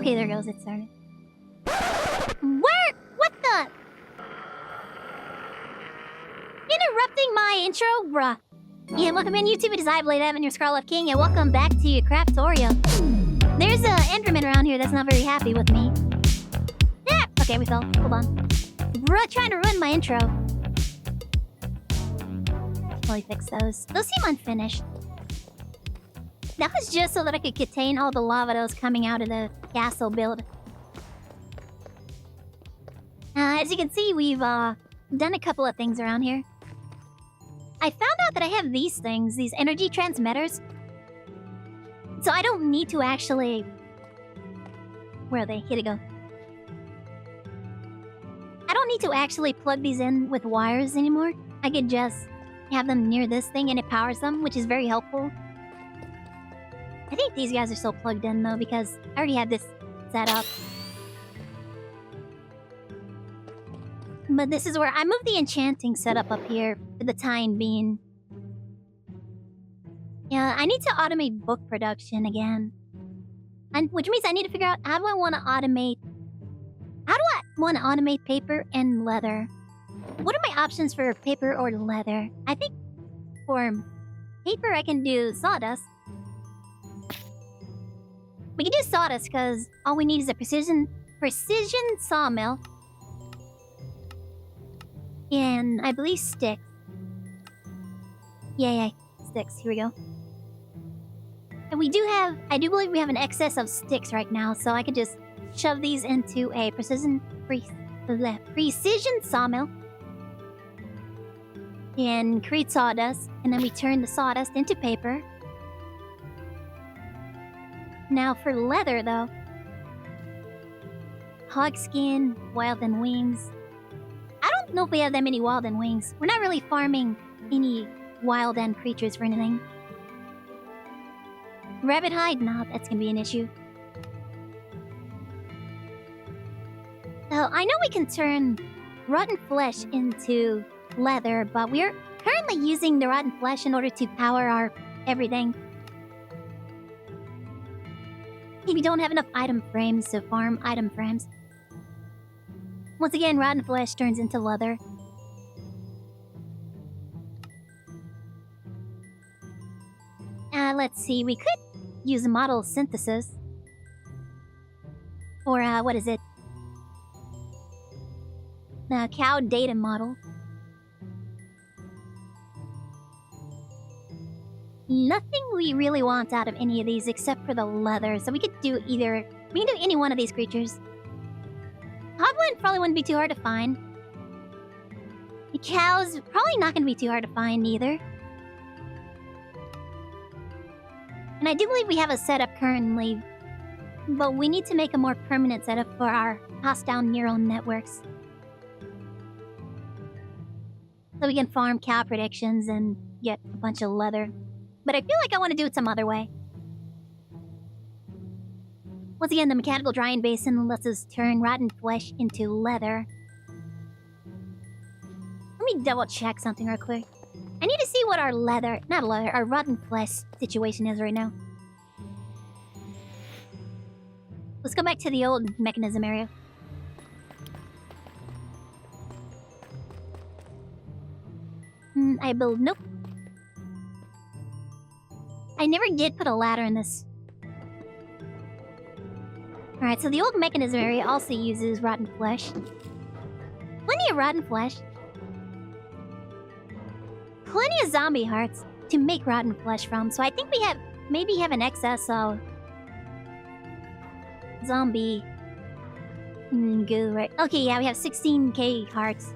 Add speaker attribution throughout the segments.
Speaker 1: Okay, there goes. It started. Where? What the? Interrupting my intro, bruh. Yeah, welcome in YouTube. It is I, Blade Evan, your Scarlet King, and welcome back to Craftoria. There's an Enderman around here that's not very happy with me. Yeah. Okay, we fell. Hold on. Bruh, trying to ruin my intro. Probably fix those. Those seem unfinished. That was just so that I could contain all the lava that was coming out of the castle build. As you can see, we've done a couple of things around here. I found out that I have these things, these energy transmitters. So I don't need to actually... Where are they? Here they go. I don't need to actually plug these in with wires anymore. I could just have them near this thing and it powers them, which is very helpful. I think these guys are still plugged in though, because I already had this set up. But this is where I moved the enchanting setup up here for the time being. Yeah, I need to automate book production again. Which means I need to figure out how do I want to automate... How do I want to automate paper and leather? What are my options for paper or leather? I think for paper I can do sawdust. We can do sawdust because all we need is a precision sawmill. And I believe sticks. Yay, sticks. Here we go. And I do believe we have an excess of sticks right now, so I could just shove these into a precision sawmill. And create sawdust, and then we turn the sawdust into paper. Now for leather, though. Hog skin, wild and wings. I don't know if we have that many wild and wings. We're not really farming any wild end creatures for anything. Rabbit hide? No, that's gonna be an issue. So I know we can turn rotten flesh into leather, but we're currently using the rotten flesh in order to power our everything. We don't have enough item frames to farm item frames. Once again, rotten flesh turns into leather. Let's see, we could use model synthesis. Or, what is it? Cow data model. Nothing we really want out of any of these except for the leather, so we could do we can do any one of these creatures. Hoglin probably wouldn't be too hard to find. The cows, probably not going to be too hard to find either. And I do believe we have a setup currently, but we need to make a more permanent setup for our hostile neural networks. So we can farm cow predictions and get a bunch of leather. But I feel like I want to do it some other way. Once again, the mechanical drying basin lets us turn rotten flesh into leather. Let me double check something real quick. I need to see what our our rotten flesh situation is right now. Let's go back to the old mechanism area. Nope. I never did put a ladder in this. Alright, so the old mechanism area also uses rotten flesh. Plenty of rotten flesh. Plenty of zombie hearts to make rotten flesh from, so I think we maybe have an excess of zombie goo, right? Okay, yeah, we have 16k hearts,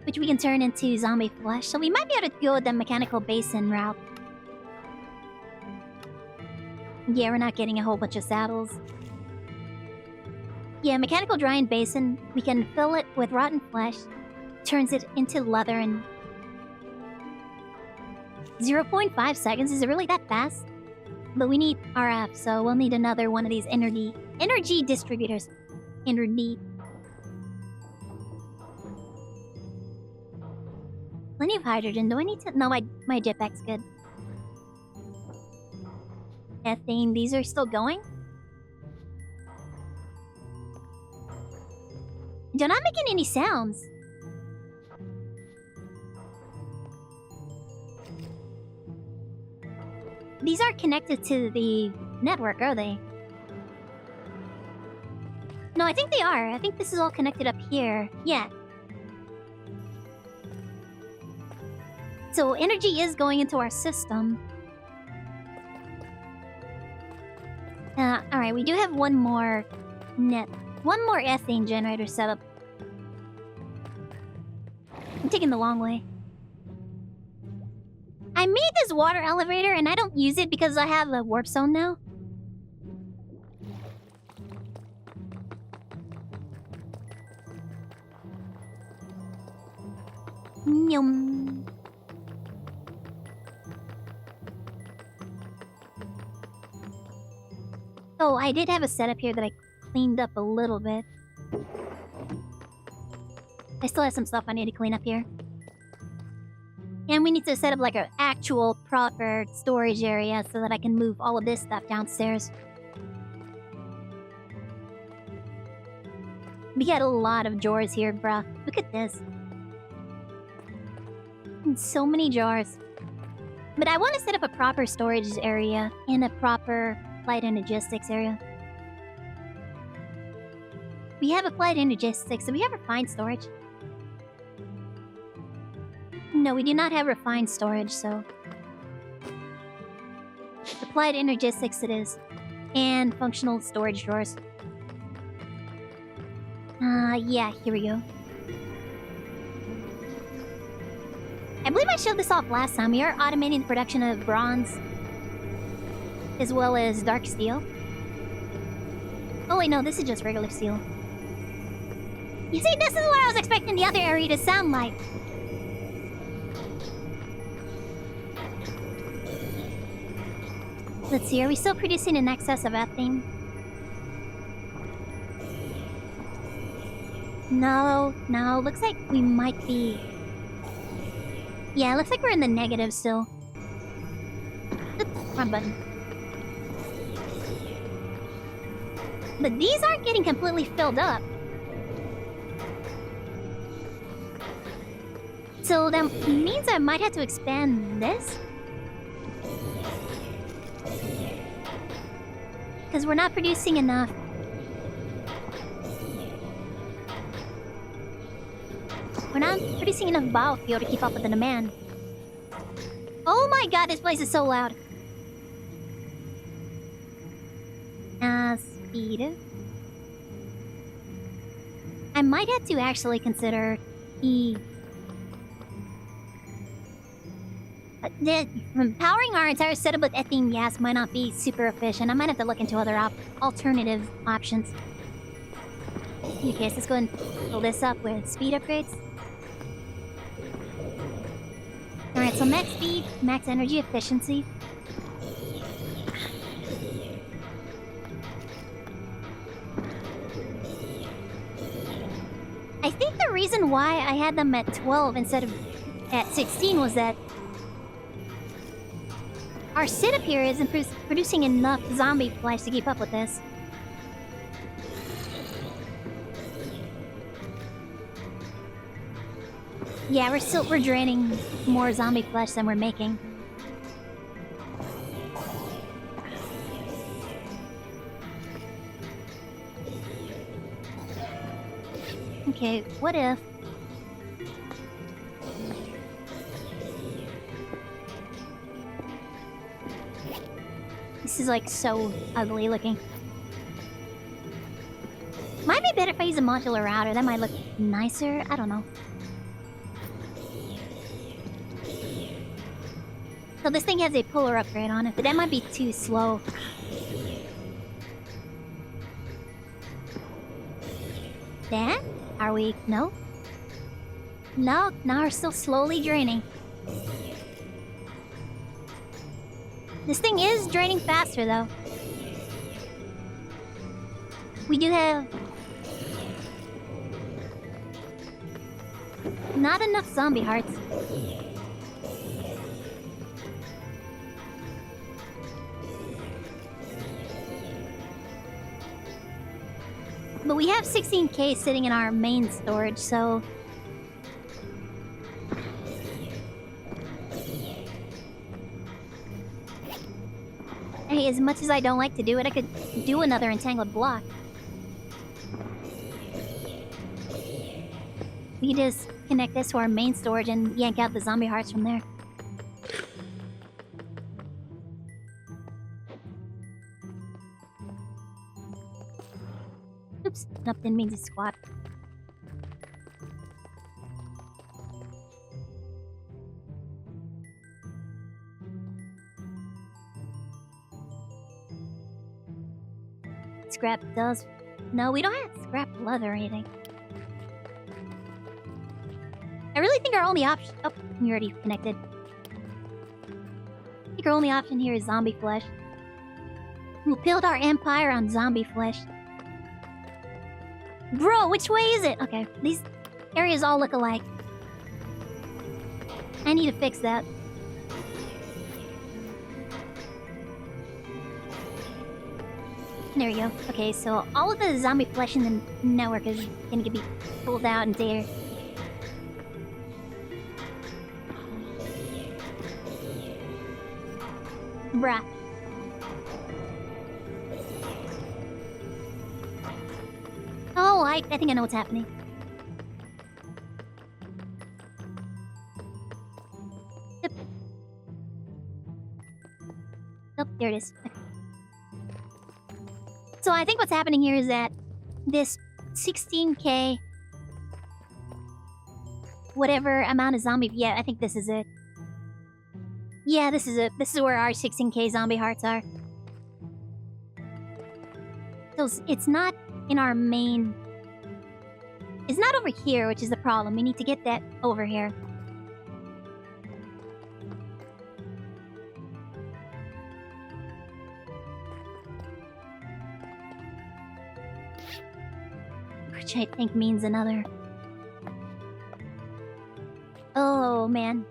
Speaker 1: which we can turn into zombie flesh, so we might be able to go the mechanical basin route. Yeah, we're not getting a whole bunch of saddles. Yeah, mechanical drying basin, we can fill it with rotten flesh, turns it into leather in 0.5 seconds. Is it really that fast? But we need RF, so we'll need another one of these energy distributors. Energy. Plenty of hydrogen. Do I need to... No, my jetpack's good. ethane. These are still going? They're not making any sounds. These aren't connected to the network, are they? No, I think they are. I think this is all connected up here. Yeah. So energy is going into our system. Alright, we do have one more ethane generator set up. I'm taking the long way. I made this water elevator and I don't use it because I have a warp zone now. Yum. Oh, I did have a setup here that I cleaned up a little bit. I still have some stuff I need to clean up here. And we need to set up like an actual proper storage area so that I can move all of this stuff downstairs. We got a lot of drawers here, bruh. Look at this. And so many jars. But I want to set up a proper storage area and a proper flight and logistics area. We have a flight and logistics, so we have refined storage. No, we do not have refined storage, so... Applied energistics it is. And functional storage drawers. Yeah, here we go. I believe I showed this off last time. We are automating the production of bronze. As well as dark steel. Oh wait, no, this is just regular steel. You see, this is what I was expecting the other area to sound like. Let's see, are we still producing in excess of ethane? No, looks like we might be... Yeah, looks like we're in the negative still. Oops, wrong button. But these aren't getting completely filled up. So that means I might have to expand this? Because we're not producing enough. We're not producing enough biofuel to keep up with the demand. Oh my god, this place is so loud. Speed. I might have to actually consider the powering our entire setup with ethane gas might not be super efficient. I might have to look into other alternative options. In any case, let's go and fill this up with speed upgrades. Alright, so max speed, max energy efficiency. I think the reason why I had them at 12 instead of at 16 was that our setup here isn't producing enough zombie flesh to keep up with this. Yeah, we're draining more zombie flesh than we're making. Okay, what if... This is like so ugly looking. Might be better if I use a modular router. That might look nicer. I don't know. So this thing has a puller upgrade on it, but that might be too slow. Then? Are we... No? No, now we're still slowly draining. This thing is draining faster, though. We do have... not enough zombie hearts. But we have 16K sitting in our main storage, so... Hey, as much as I don't like to do it, I could do another entangled block. We just connect this to our main storage and yank out the zombie hearts from there. Oops, nope, didn't mean to squat. Scrap does... No, we don't have scrap leather or anything. I really think our only option... Oh, you're already connected. I think our only option here is zombie flesh. We'll build our empire on zombie flesh. Bro, which way is it? Okay, these areas all look alike. I need to fix that. There we go. Okay, so all of the zombie flesh in the network is gonna be pulled out into here. Bruh. Oh, I think I know what's happening. Yep. Oh, there it is. Okay. So I think what's happening here is that this 16K... whatever amount of zombie... Yeah, I think this is it. Yeah, this is it. This is where our 16K zombie hearts are. So it's not in our main... It's not over here, which is the problem. We need to get that over here. Which I think means another... Oh, man.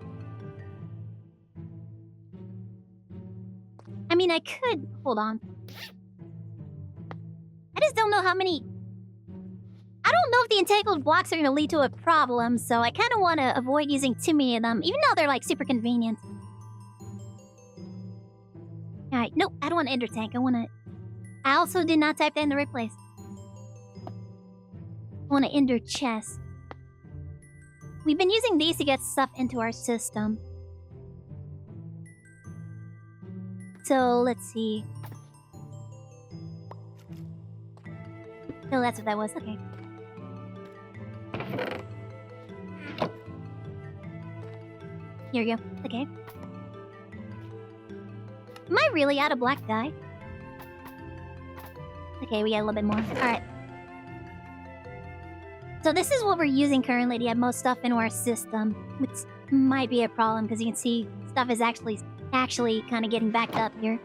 Speaker 1: I mean, I could... Hold on. I just don't know how many... I don't know if the entangled blocks are going to lead to a problem, so I kind of want to avoid using too many of them, even though they're, like, super convenient. Alright, nope, I don't want to ender tank. I want to... I also did not type that in the right place. I want to ender chest. We've been using these to get stuff into our system. So, let's see. Oh, that's what that was. Okay. Here we go. Okay. Am I really out of black dye? Okay, we got a little bit more. Alright. So this is what we're using currently to get most stuff into our system, which might be a problem because you can see stuff is actually kind of getting backed up here.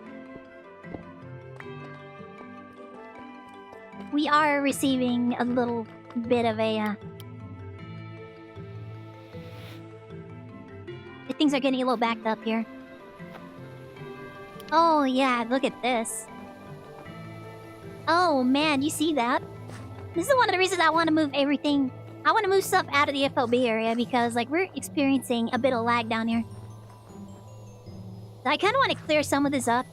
Speaker 1: We are receiving a little bit of a... Things are getting a little backed up here. Oh yeah, look at this. Oh man, you see that? This is one of the reasons I want to move everything... I want to move stuff out of the FOB area because, like, we're experiencing a bit of lag down here. So I kind of want to clear some of this up.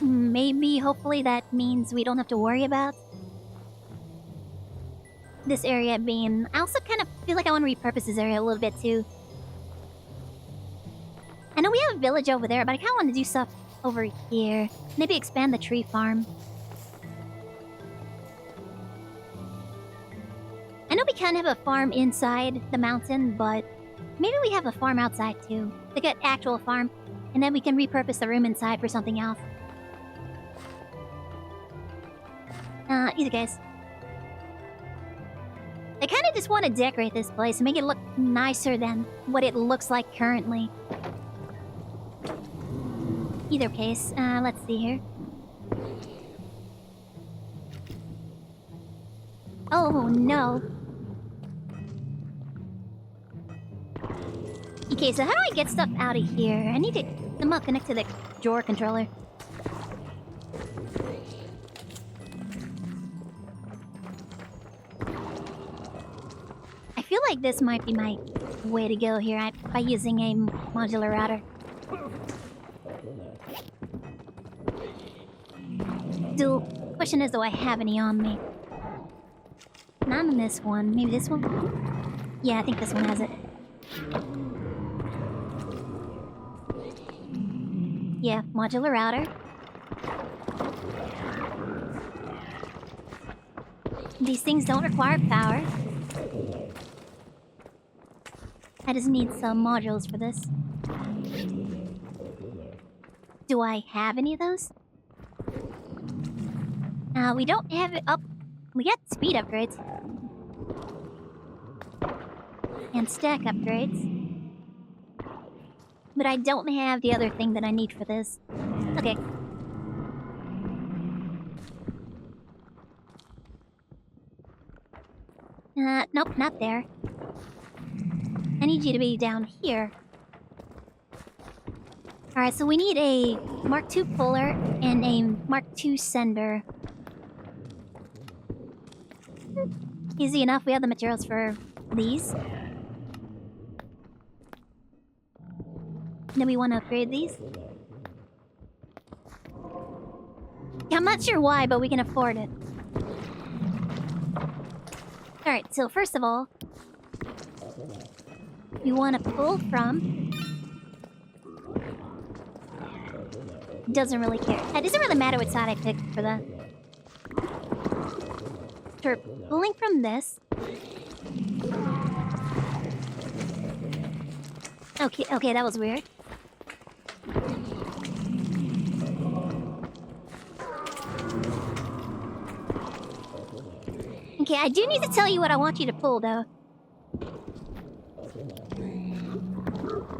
Speaker 1: Maybe, hopefully, that means we don't have to worry about this area being... I also kind of feel like I want to repurpose this area a little bit, too. I know we have a village over there, but I kind of want to do stuff over here. Maybe expand the tree farm. I know we can have a farm inside the mountain, but maybe we have a farm outside too. Like an actual farm, and then we can repurpose the room inside for something else. Either case. I kind of just want to decorate this place and make it look nicer than what it looks like currently. Either case, let's see here. Oh no. Okay, so how do I get stuff out of here? I need to somehow connect to the drawer controller. feel like this might be my way to go here by using a modular router. The question is, do I have any on me? Not on this one. Maybe this one? Yeah, I think this one has it. Yeah, modular router. These things don't require power. I just need some modules for this. Do I have any of those? We don't have it up. We got speed upgrades. And stack upgrades. But I don't have the other thing that I need for this. Okay. Nope, not there. I need you to be down here. Alright, so we need a Mark II puller and a Mark II sender. Easy enough, we have the materials for these. Then we want to upgrade these. Yeah, I'm not sure why, but we can afford it. Alright, so first of all, you want to pull from... Doesn't really care. It doesn't really matter which side I pick for that. We're pulling from this. Okay, that was weird. Okay, I do need to tell you what I want you to pull, though.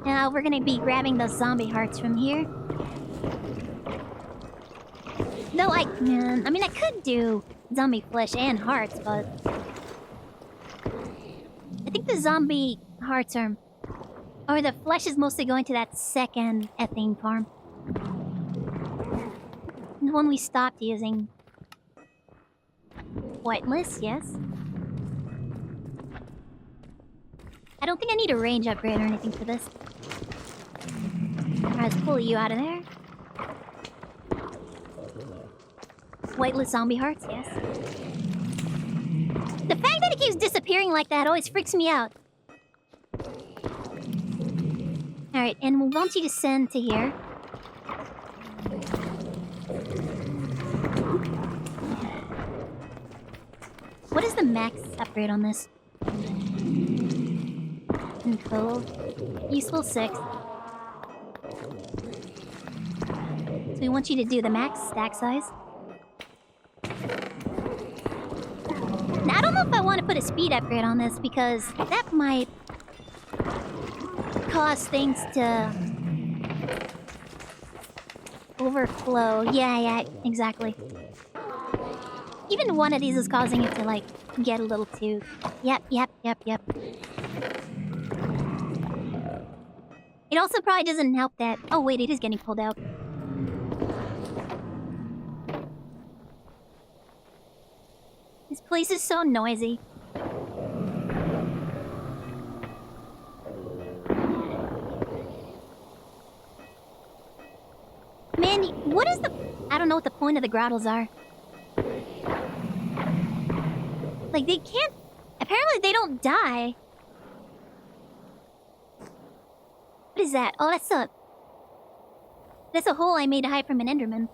Speaker 1: Now, we're gonna be grabbing those zombie hearts from here. No, I mean, I could do zombie flesh and hearts, but... I think the zombie hearts are... Or the flesh is mostly going to that second ethane farm. The one we stopped using. Whitelist, yes. I don't think I need a range upgrade or anything for this. Alright, let's pull you out of there. Whitelist zombie hearts, yes. The fact that it keeps disappearing like that always freaks me out. Alright, and we want you to send to here. What is the max upgrade on this? Code. Useful 6. So we want you to do the max stack size. Now, I don't know if I want to put a speed upgrade on this because that might cause things to overflow. Yeah, exactly. Even one of these is causing it to, like, get a little too... Yep. It also probably doesn't help that... Oh, wait, it is getting pulled out. This place is so noisy. Man, what is the... I don't know what the point of the grottos are. Like, they can't... Apparently they don't die. What is that? Oh, that's a hole I made to hide from an Enderman.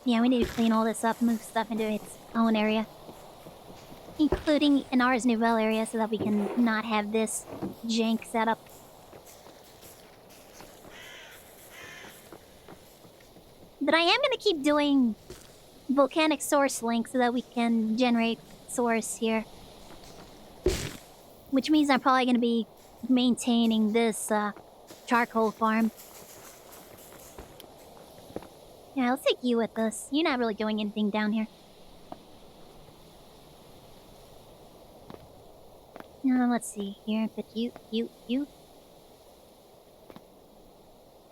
Speaker 1: Yeah, we need to clean all this up, move stuff into its own area. Including an Ars Nouvelle area so that we can not have this jank setup. But I am going to keep doing volcanic source links so that we can generate source here. Which means I'm probably going to be maintaining this charcoal farm. Yeah, let's take you with us. You're not really doing anything down here. Let's see here. But you.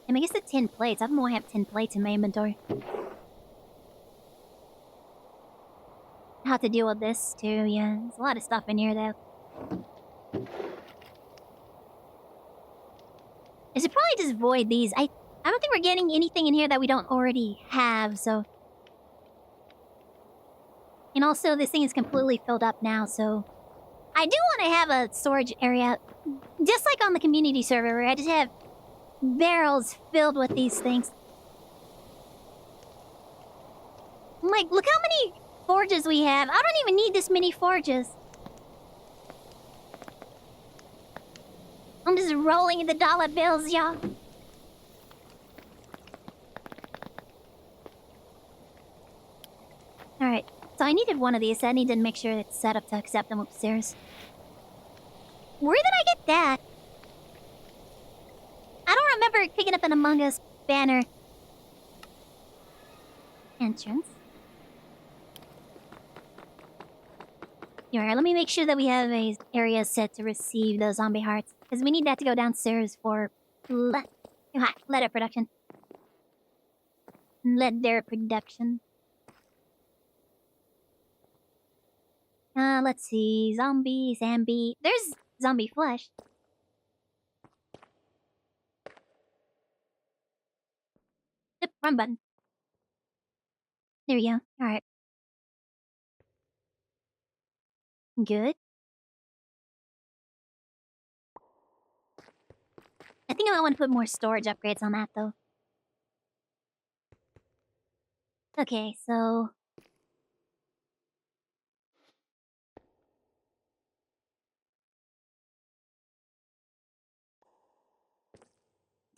Speaker 1: And I guess the tin plates. I don't know why I have tin plates in my inventory. how to deal with this too. Yeah, there's a lot of stuff in here though. I should probably just void these. I don't think we're getting anything in here that we don't already have, so... And also, this thing is completely filled up now, so... I do want to have a storage area, just like on the community server, where I just have barrels filled with these things. Like, look how many forges we have. I don't even need this many forges. I'm just rolling the dollar bills, y'all. Alright, so I needed one of these. So I needed to make sure it's set up to accept them upstairs. Where did I get that? I don't remember picking up an Among Us banner. Entrance. Alright, let me make sure that we have a area set to receive the zombie hearts. Because we need that to go downstairs for leather production. Leather production. Let's see. Zombie. There's zombie flesh. The run button. There we go. Alright. Good. I think I might want to put more storage upgrades on that, though. Okay, so...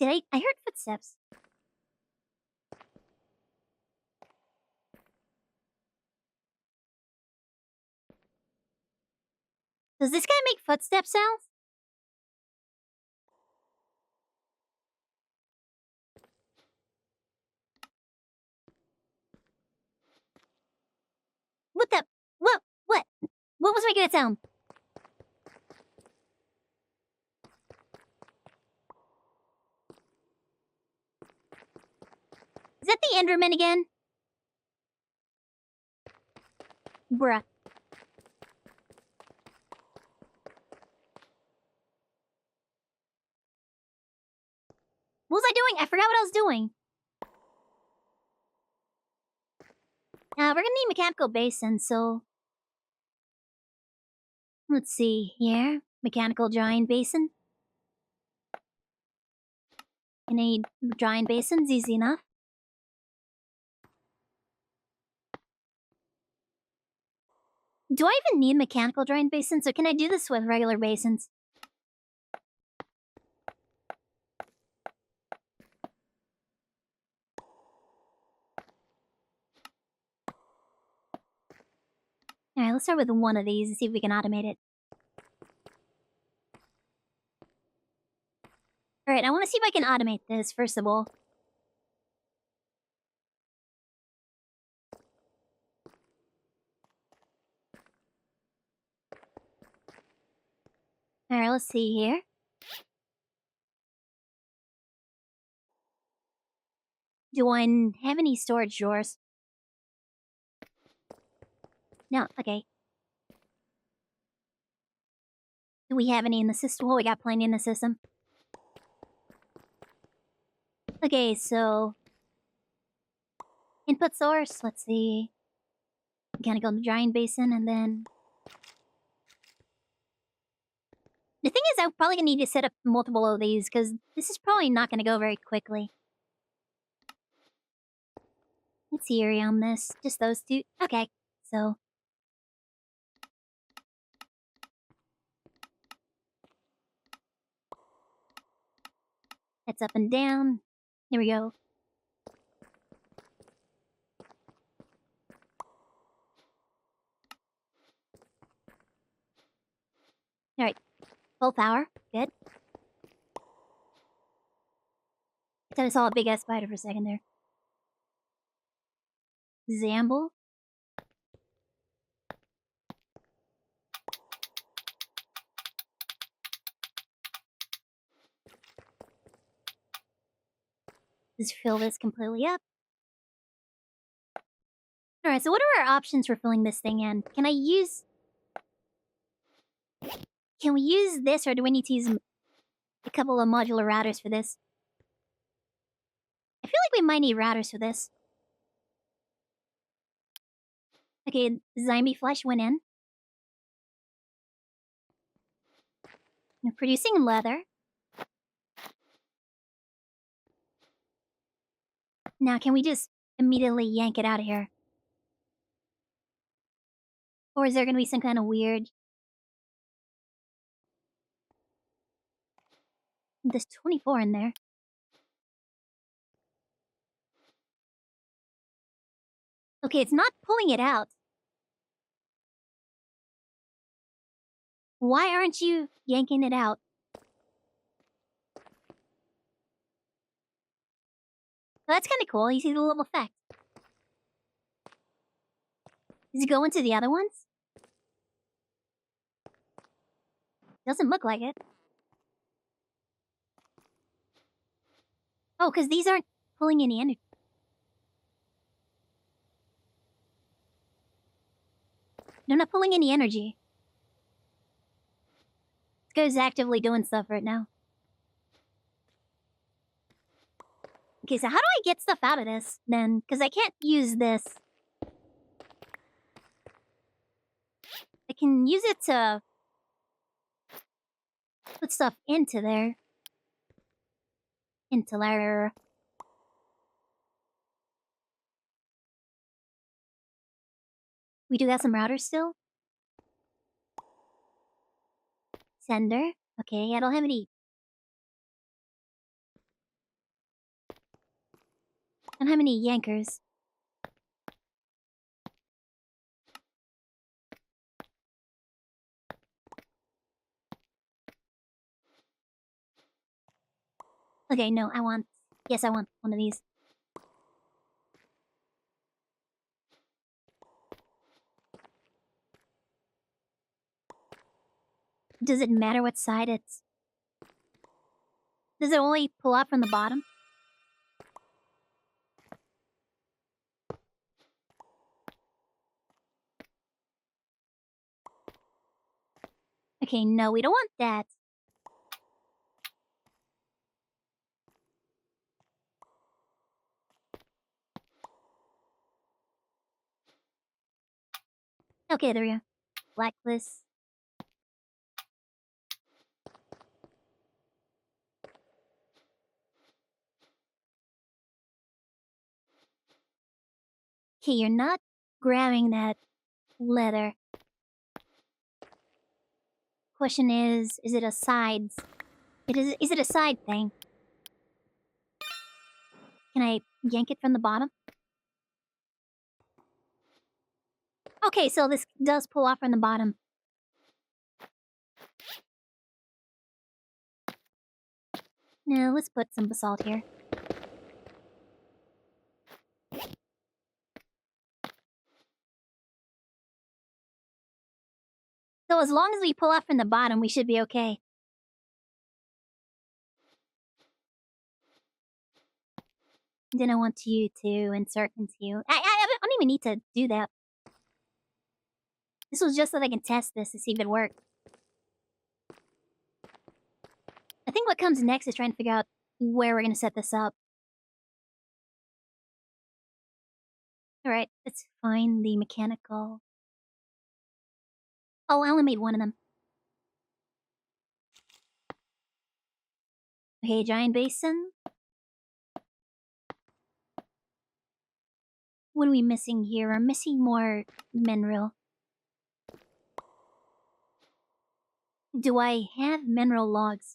Speaker 1: I heard footsteps. Does this guy make footstep sounds? What the... What? What? What was making that sound? Is that the Enderman again? Bruh. What was I doing? I forgot what I was doing. We're gonna need mechanical basins, so... Let's see here. Mechanical drying basin. I need drying basins, easy enough. Do I even need mechanical drying basins, or can I do this with regular basins? Alright, let's start with one of these and see if we can automate it. Alright, I want to see if I can automate this, first of all. Alright, let's see here. Do I have any storage drawers? No, okay. Do we have any in the system? Well, we got plenty in the system. Okay, so... Input source, let's see. Mechanical drying basin, and then... The thing is, I'm probably gonna need to set up multiple of these, because this is probably not gonna go very quickly. Let's see area on this. Just those two. Okay, so... It's up and down. Here we go. Alright. Full power. Good. I thought I saw a big ass spider for a second there. Zamble. Just fill this completely up. Alright, so what are our options for filling this thing in? Can we use this, or do we need to use a couple of modular routers for this? I feel like we might need routers for this. Okay, zombie flesh went in. Now producing leather. Now, can we just immediately yank it out of here? Or is there going to be some kind of weird... There's 24 in there. Okay, it's not pulling it out. Why aren't you yanking it out? Well, that's kind of cool. You see the little effect. Does it go into the other ones? Doesn't look like it. Oh, because these aren't pulling any energy. They're not pulling any energy. This guy's actively doing stuff right now. Okay, so how do I get stuff out of this, then? Because I can't use this. I can use it to put stuff into there. Into there. We do have some routers still. Sender. Okay, I don't have any... I don't have any yankers. Okay, no, I want... Yes, I want one of these. Does it matter what side it's... Does it only pull up from the bottom? Okay, no, we don't want that. Okay, there we go. Blacklist. Okay, you're not grabbing that leather. Question is it a sides? Is it a side thing? Can I yank it from the bottom? Okay, so this does pull off from the bottom. Now, let's put some basalt here. So as long as we pull off from the bottom, we should be okay. Then I want you to insert into you. I don't even need to do that. This was just so that I can test this to see if it worked. I think what comes next is trying to figure out where we're going to set this up. Alright, let's find the mechanical... Oh, I only made one of them. Okay, giant basin. What are we missing here? We're missing more mineral. Do I have mineral logs?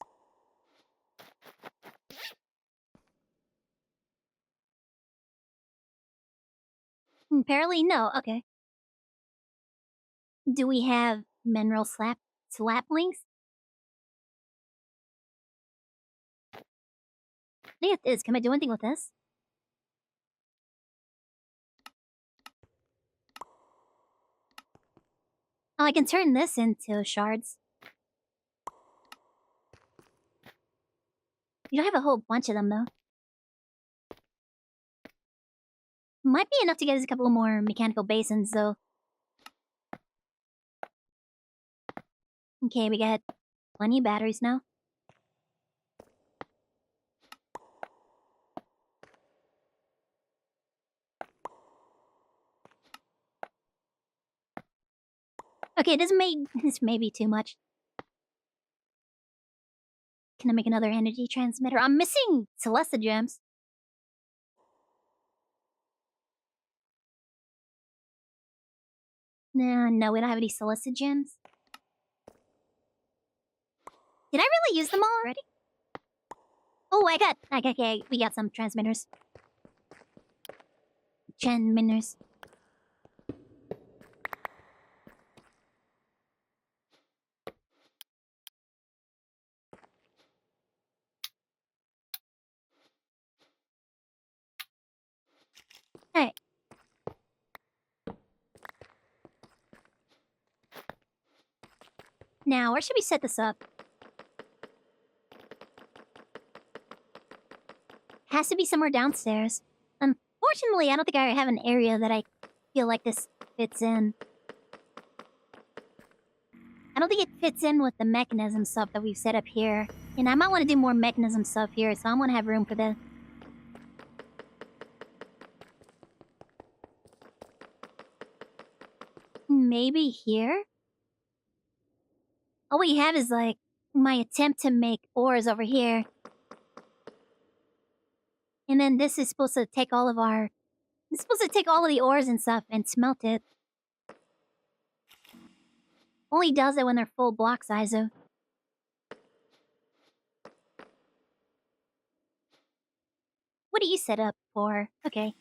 Speaker 1: Apparently no, okay. Do we have mineral slaplings? I think it is. Can I do anything with this? Oh, I can turn this into shards. You don't have a whole bunch of them, though. Might be enough to get us a couple more mechanical basins, though. Okay, we got plenty of batteries now. Okay, this may be too much. Can I make another energy transmitter? I'm missing Celesta gems. No, we don't have any Celesta gems. Did I really use them all already? Oh, okay, we got some transmitters. Transmitters. Alright. Now, where should we set this up? Has to be somewhere downstairs. Unfortunately, I don't think I have an area that I feel like this fits in. I don't think it fits in with the mechanism stuff that we've set up here. And I might want to do more mechanism stuff here, so I want to have room for this. Maybe here? All we have is, like, my attempt to make ores over here. And then this is supposed to take all of our... It's supposed to take all of the ores and stuff and smelt it. Only does it when they're full block size, though. What do you set up for? Okay.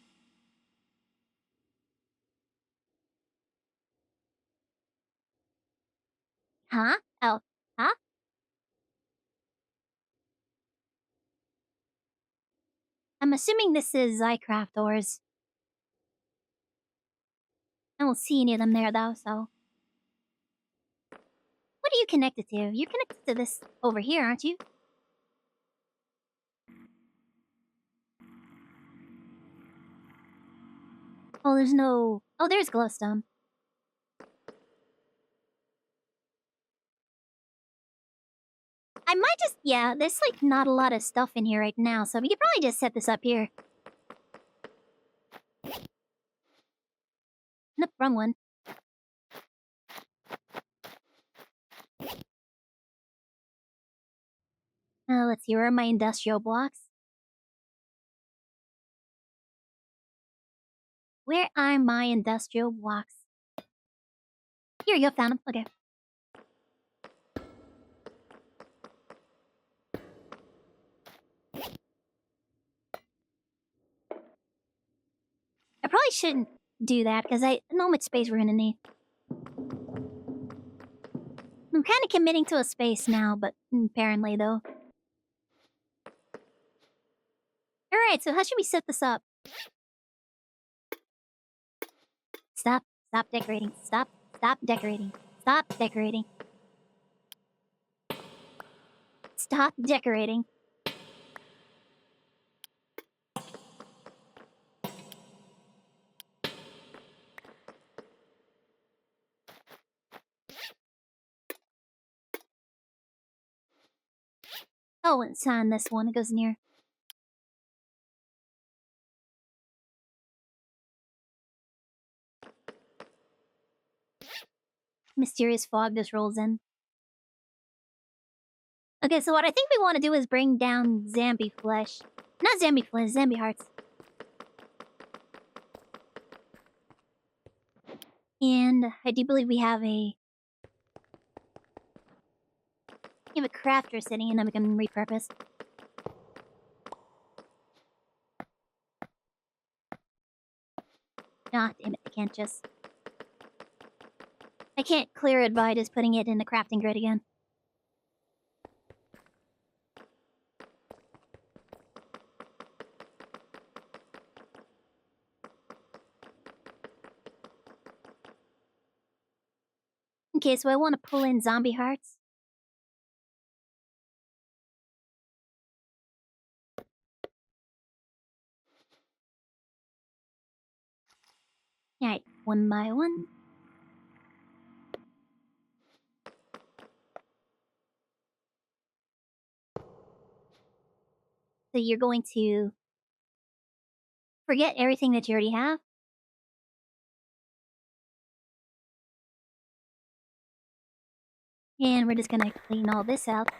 Speaker 1: Huh? Oh. Huh? I'm assuming this is iCraft ores. I don't see any of them there, though, so... What are you connected to? You're connected to this over here, aren't you? Oh, there's no... Oh, there's glowstone. I might just... Yeah, there's, like, not a lot of stuff in here right now, so we could probably just set this up here. Nope, wrong one. Let's see, where are my industrial blocks? Where are my industrial blocks? Here you go, found them. Okay. I probably shouldn't do that, because I know how much space we're gonna need. I'm kind of committing to a space now, but apparently, though. Alright, so how should we set this up? Stop. Stop decorating. Stop. Stop decorating. Stop decorating. Stop decorating. Oh, it's on this one. It goes near. Mysterious fog just rolls in. Okay, so what I think we want to do is bring down zombie flesh. Not zombie flesh, zombie hearts. And I do believe we have a... We have a crafter sitting and then we can repurpose. Ah, damn it, I can't just... I can't clear it by just putting it in the crafting grid again. Okay, so I want to pull in zombie hearts. Alright, one by one. So you're going to forget everything that you already have. And we're just gonna clean all this out.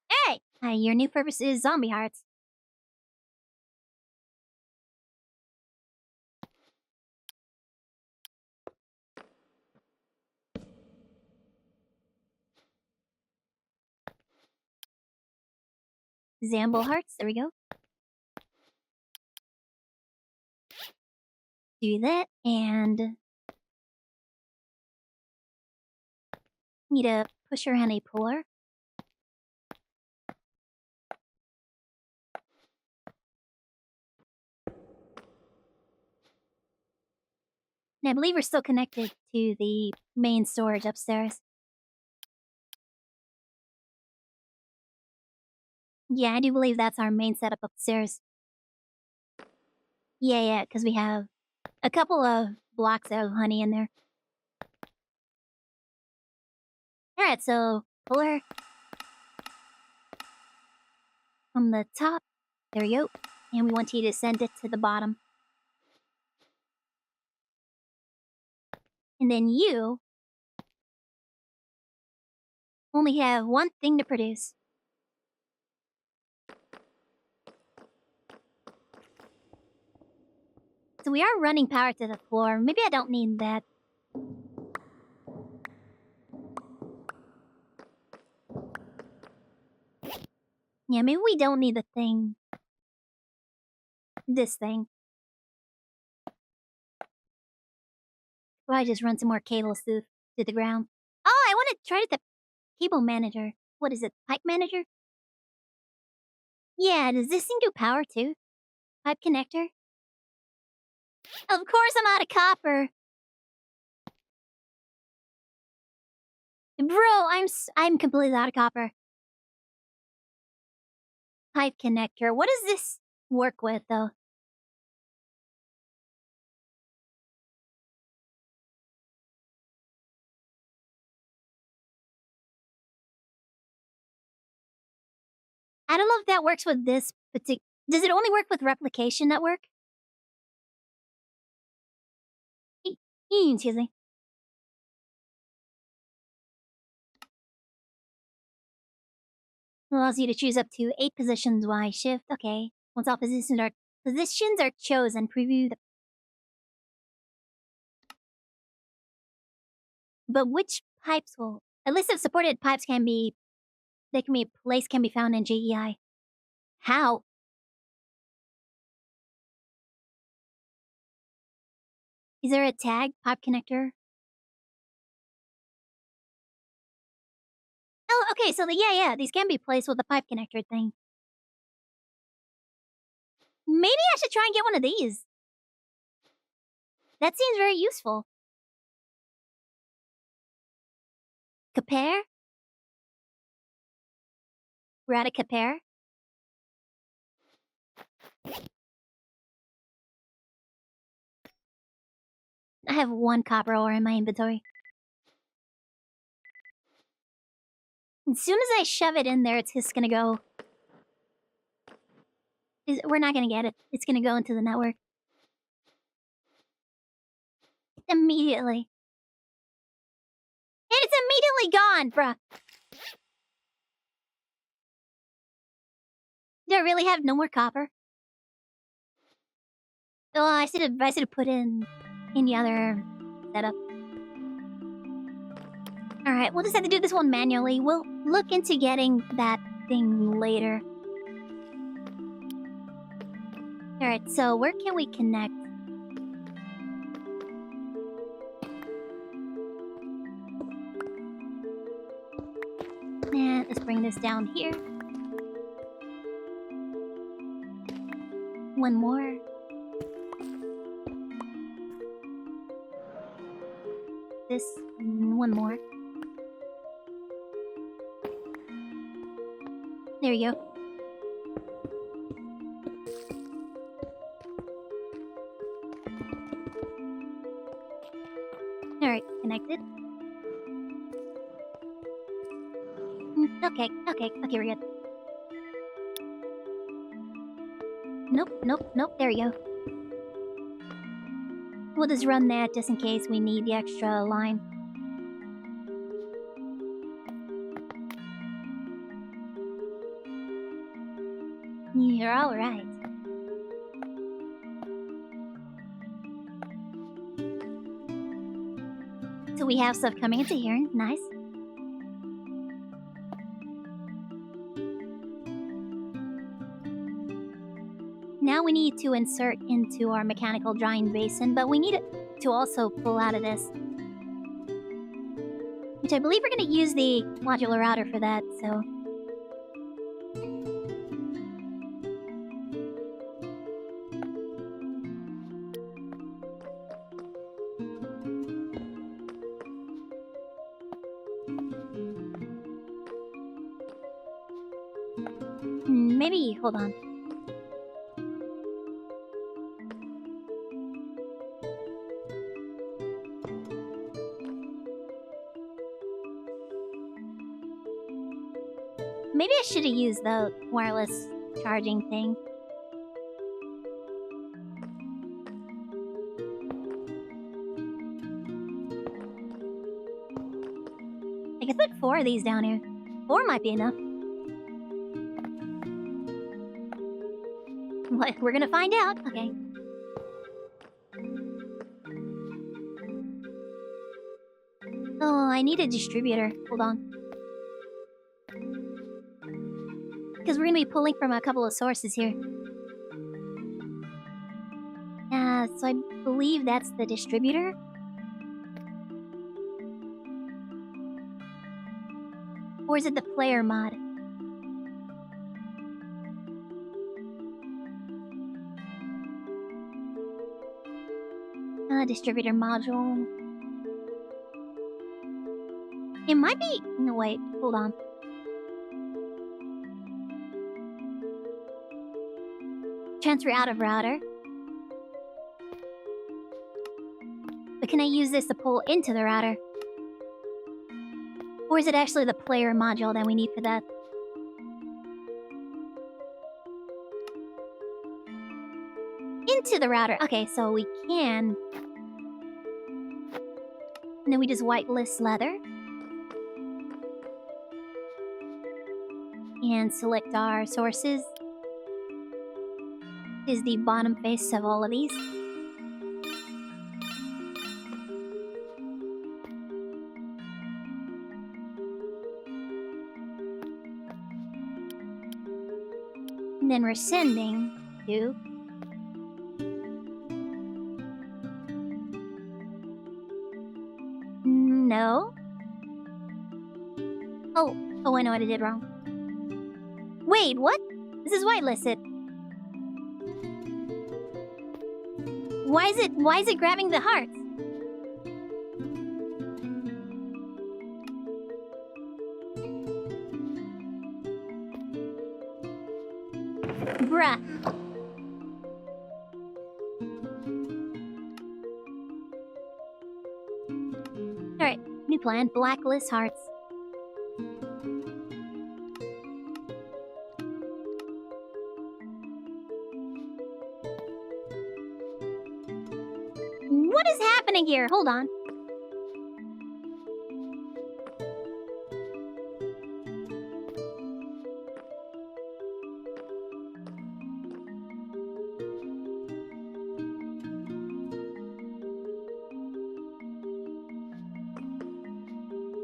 Speaker 1: Hey! Your new purpose is zombie hearts. Zambo hearts, there we go. Do that, and need to push around a puller. And I believe we're still connected to the main storage upstairs. Yeah, I do believe that's our main setup upstairs. Yeah, because we have a couple of blocks of honey in there. Alright, so puller from the top. There we go. And we want you to send it to the bottom. And then you only have one thing to produce. So we are running power to the floor. Maybe I don't need that. Yeah, maybe we don't need the thing. This thing. Or I just run some more cables to the ground. Oh, I want to try the cable manager. What is it? Pipe manager? Yeah, does this thing do power too? Pipe connector? Of course I'm out of copper. Bro, I'm completely out of copper. Pipe connector. What does this work with though? I don't know if that works with this particular. Does it only work with replication network? Excuse me. Allows you to choose up to 8 positions Y shift. Okay. Once all positions are chosen, preview the. But which pipes will? A list of supported pipes can be placed can be found in JEI. How? Is there a tag pipe connector? Oh, okay. So yeah, these can be placed with the pipe connector thing. Maybe I should try and get one of these. That seems very useful. Compare? We're at a compare. I have 1 copper ore in my inventory. As soon as I shove it in there, it's just gonna go. We're not gonna get it. It's gonna go into the network. Immediately. And it's immediately gone, bruh. Do I really have no more copper? Oh, I should have put in any other setup. Alright, we'll just have to do this one manually. We'll look into getting that thing later. Alright, so where can we connect? And let's bring this down here. One more. This, one more. There we go. Okay, we're good. Nope, there we go. We'll just run that just in case we need the extra line. You're alright. So we have stuff coming into here. Nice. Now we need to insert into our mechanical drying basin, but we need to also pull out of this. Which I believe we're going to use the modular router for that, so... Maybe, hold on. Maybe I should have used the wireless charging thing. I could put 4 of these down here. 4 might be enough. What? We're gonna find out. Okay. Oh, I need a distributor. Hold on. Because we're gonna be pulling from a couple of sources here. So I believe that's the distributor. Or is it the player mod? Distributor module. It might be... No, wait. Hold on. Transfer out of router. But can I use this to pull into the router? Or is it actually the player module that we need for that? Into the router. Okay, so we can... And then we just whitelist leather. And select our sources. Is the bottom face of all of these. And then we're sending to... No. Oh, I know what I did wrong. Wait, what? This is whitelisted. Why is it grabbing the hearts? Bruh. Alright, new plan. Blacklist hearts. What is happening here? Hold on.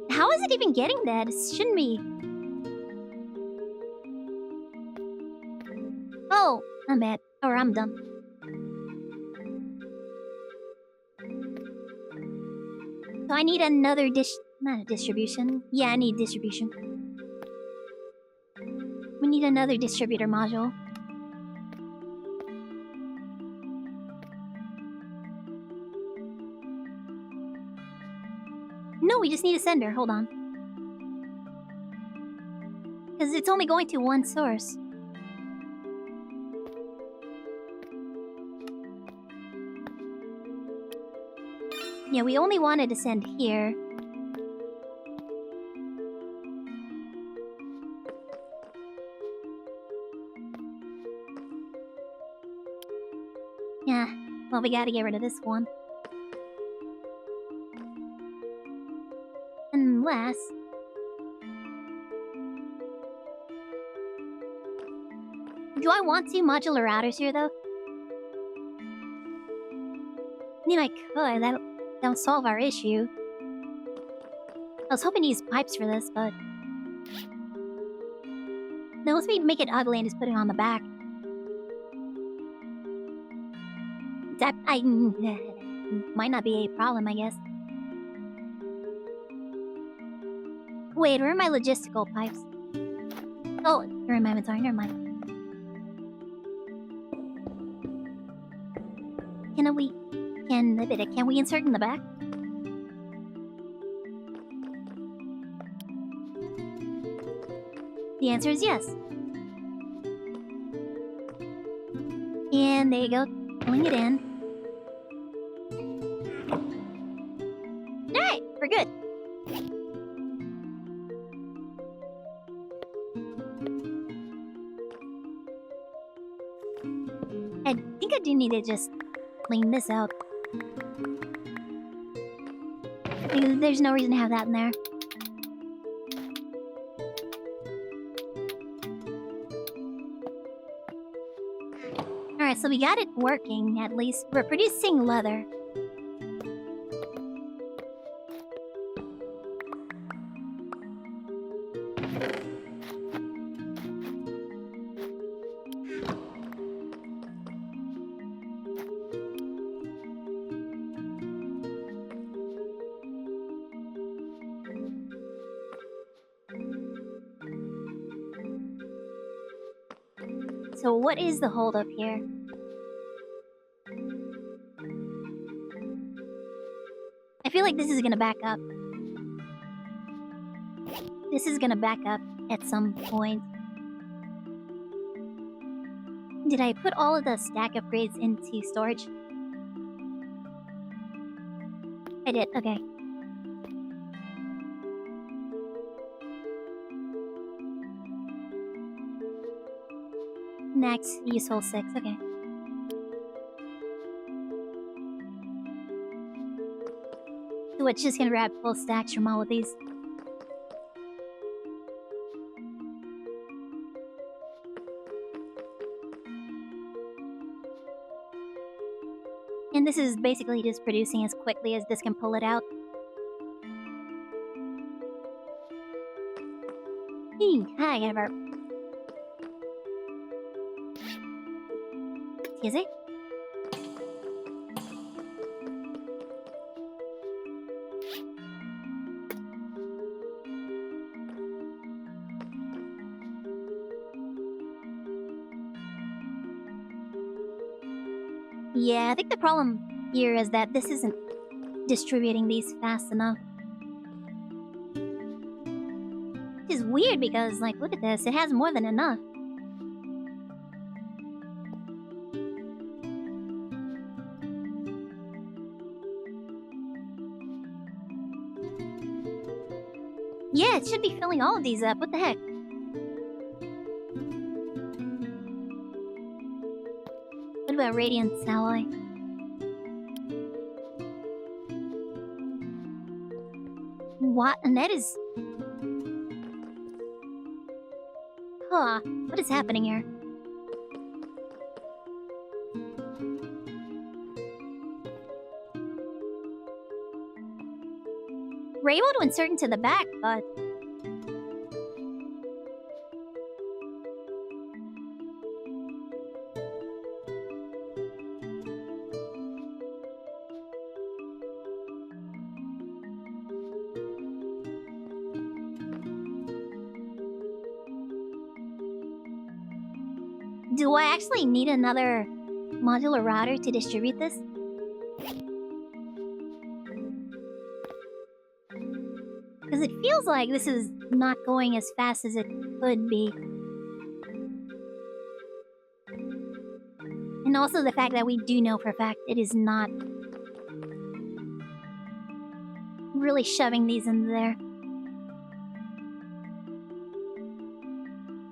Speaker 1: How is it even getting that? It shouldn't be. Oh, I'm bad. Or I'm dumb. So I need another not a distribution. Yeah, I need distribution. We need another distributor module. No, we just need a sender. Hold on. Because it's only going to one source. Yeah, we only wanted to send here. Yeah, well, we gotta get rid of this one. Unless... Do I want two modular routers here, though? I mean, I could. That'll solve our issue. I was hoping to use pipes for this, but... No, let's make it ugly and just put it on the back. That might not be a problem, I guess. Wait, where are my logistical pipes? Oh, they're in my inventory. Never mind. Can we insert in the back? The answer is yes. And there you go. Pulling it in. Alright, we're good. I think I do need to just clean this out. There's no reason to have that in there. Alright, so we got it working, at least. We're producing leather. So what is the holdup here? I feel like this is gonna back up. This is gonna back up at some point. Did I put all of the stack upgrades into storage? I did, okay. Next, useful 6, okay. So it's just gonna grab full stacks from all of these. And this is basically just producing as quickly as this can pull it out. Hi, Ever. Excuse me? Yeah, I think the problem here is that this isn't distributing these fast enough. Which is weird because, like, look at this. It has more than enough. Yeah, it should be filling all of these up. What the heck? What about Radiance Alloy? What? And that is... Huh. What is happening here? We're able to insert into the back, but... Do I actually need another modular router to distribute this? Because it feels like this is not going as fast as it could be. And also the fact that we do know for a fact it is not really shoving these in there.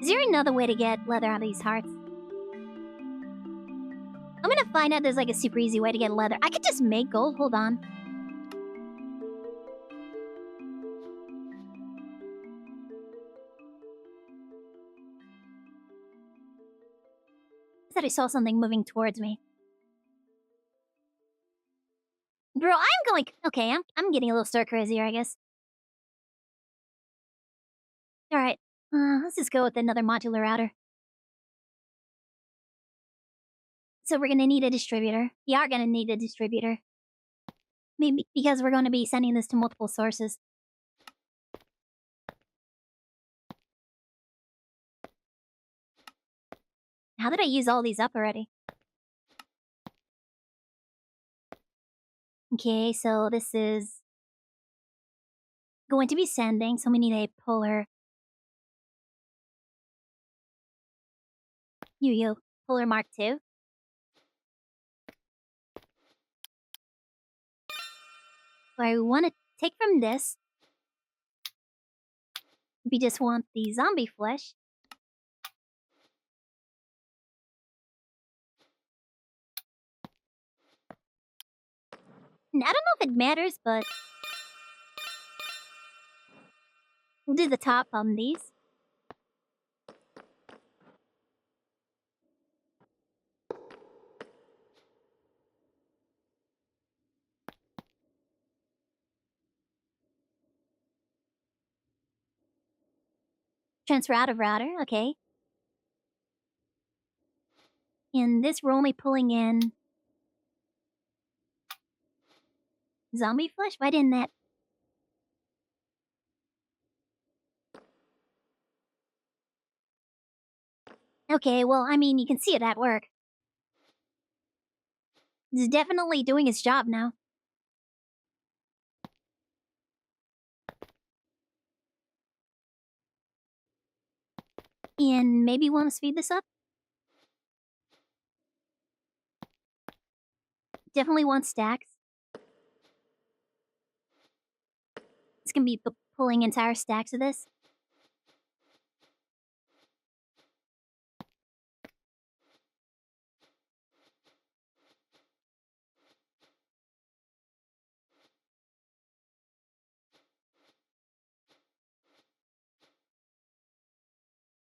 Speaker 1: Is there another way to get leather out of these hearts? I'm gonna find out there's like a super easy way to get leather. I could just make gold. Hold on. I thought I saw something moving towards me. Bro, I'm going... Okay, I'm getting a little stir crazy here, I guess. Alright, let's just go with another modular router. So we're gonna need a distributor. We are gonna need a distributor. Maybe because we're gonna be sending this to multiple sources. How did I use all these up already? Okay, so this is going to be sending, so we need a puller. Puller Mark II. So I want to take from this. We just want the zombie flesh. And I don't know if it matters, but we'll do the top on these. Transfer out of router, okay. In this, we're only pulling in zombie flesh? Why didn't that... Okay, well, I mean, you can see it at work. It's definitely doing its job now. And maybe want to speed this up? Definitely want stacks. It's gonna be pulling entire stacks of this.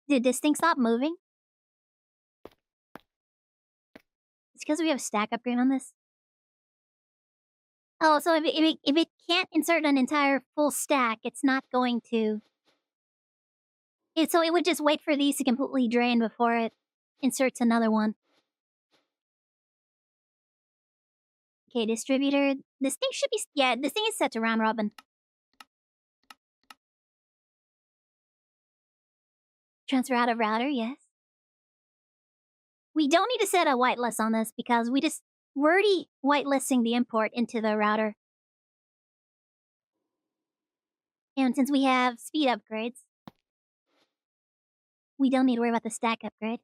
Speaker 1: Did this thing stop moving? It's because we have a stack upgrade on this. Oh, so if it can't insert an entire full stack, it's not going to... So it would just wait for these to completely drain before it inserts another one. Okay, distributor. This thing should be... Yeah, this thing is set to round robin. Transfer out of router, yes. We don't need to set a whitelist on this because we're already whitelisting the import into the router. And since we have speed upgrades, we don't need to worry about the stack upgrade.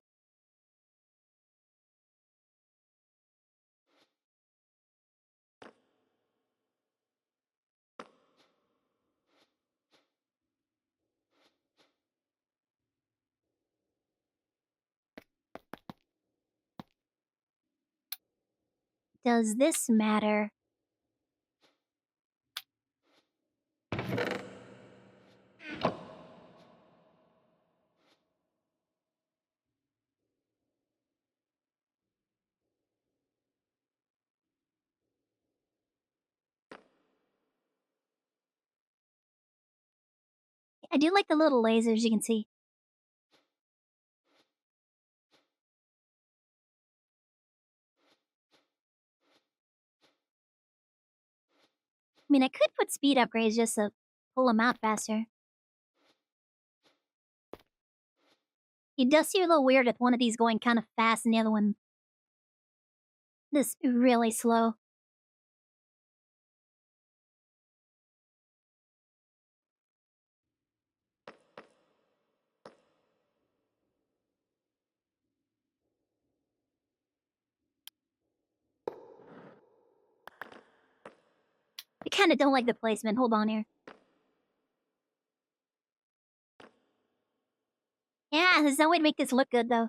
Speaker 1: Does this matter? I do like the little lasers you can see. I mean, I could put speed upgrades just to pull them out faster. It does seem a little weird with one of these going kind of fast and the other one this really slow. I kind of don't like the placement. Hold on here. Yeah, there's no way to make this look good, though.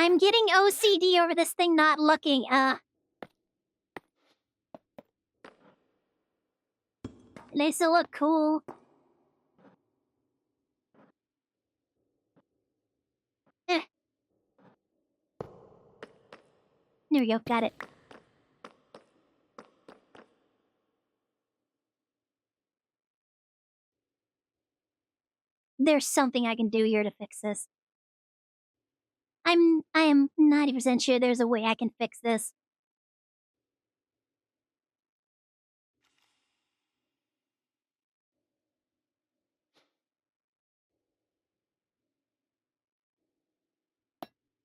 Speaker 1: I'm getting OCD over this thing not looking. They still look cool. Eh. There we go, got it. There's something I can do here to fix this. I am 90% sure there's a way I can fix this.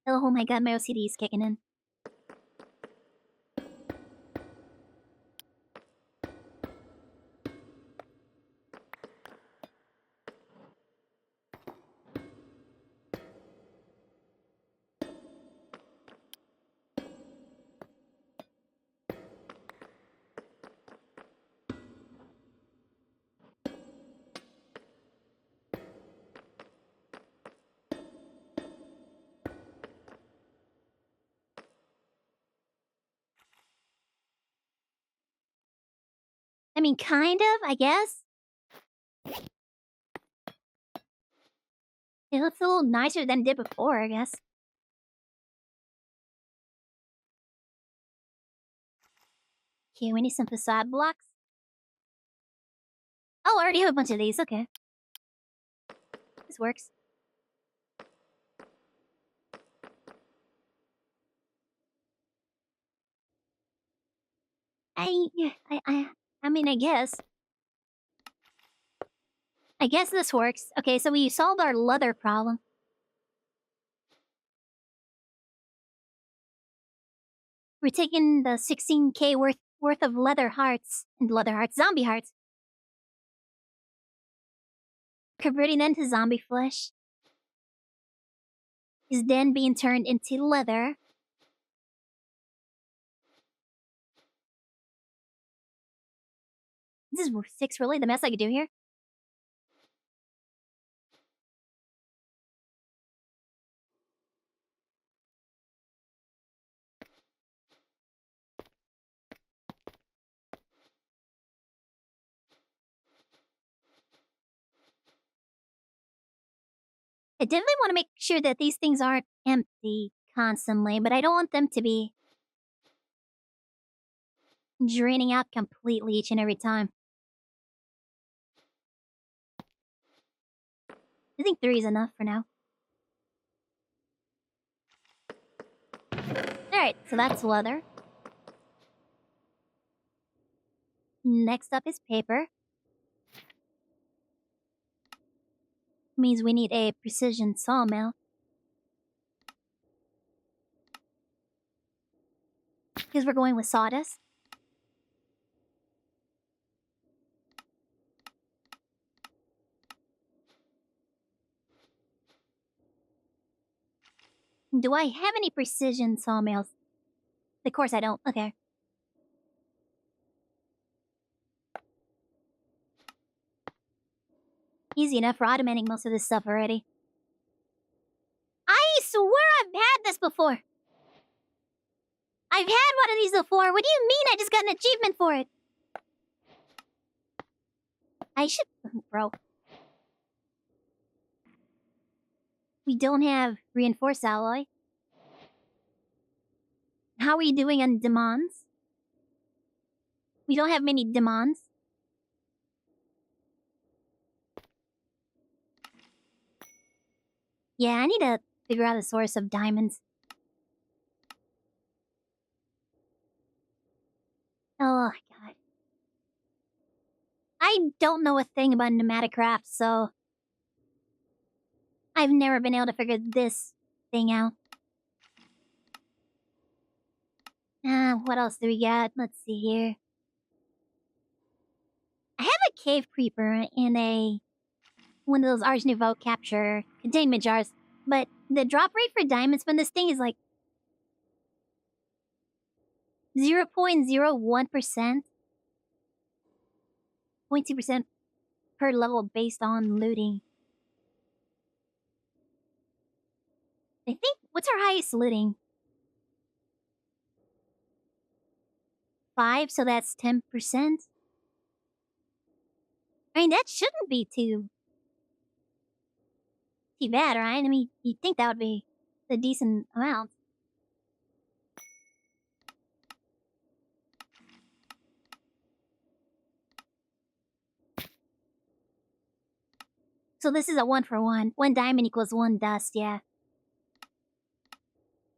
Speaker 1: Oh my god, my OCD is kicking in. I mean, kind of, I guess. It looks a little nicer than it did before, I guess. Okay, we need some facade blocks. Oh, I already have a bunch of these, okay. This works. I mean, I guess. I guess this works. Okay, so we solved our leather problem. We're taking the 16k worth of leather hearts and zombie hearts. Converting them to zombie flesh. Is then being turned into leather. This is 6 really the best I could do here. I definitely want to make sure that these things aren't empty constantly, but I don't want them to be draining out completely each and every time. I think 3 is enough for now. Alright, so that's leather. Next up is paper. Means we need a precision sawmill. Because we're going with sawdust. Do I have any precision sawmills? Of course I don't. Okay. Easy enough for automating most of this stuff already. I swear I've had this before. I've had one of these before. What do you mean I just got an achievement for it? I should... Bro. We don't have reinforced alloy. How are you doing on demands? We don't have many demands. Yeah, I need to figure out the source of diamonds. Oh, God. I don't know a thing about pneumatic crafts, so... I've never been able to figure this thing out. What else do we got? Let's see here. I have a cave creeper in one of those Ars Nouveau capture containment jars, but the drop rate for diamonds from this thing is like 0.01%. 0.2% per level based on looting. I think, what's our highest looting? 5, so that's 10%. I mean, that shouldn't be too bad, right? I mean, you'd think that would be a decent amount. So this is a 1-for-1. 1 diamond equals 1 dust, yeah.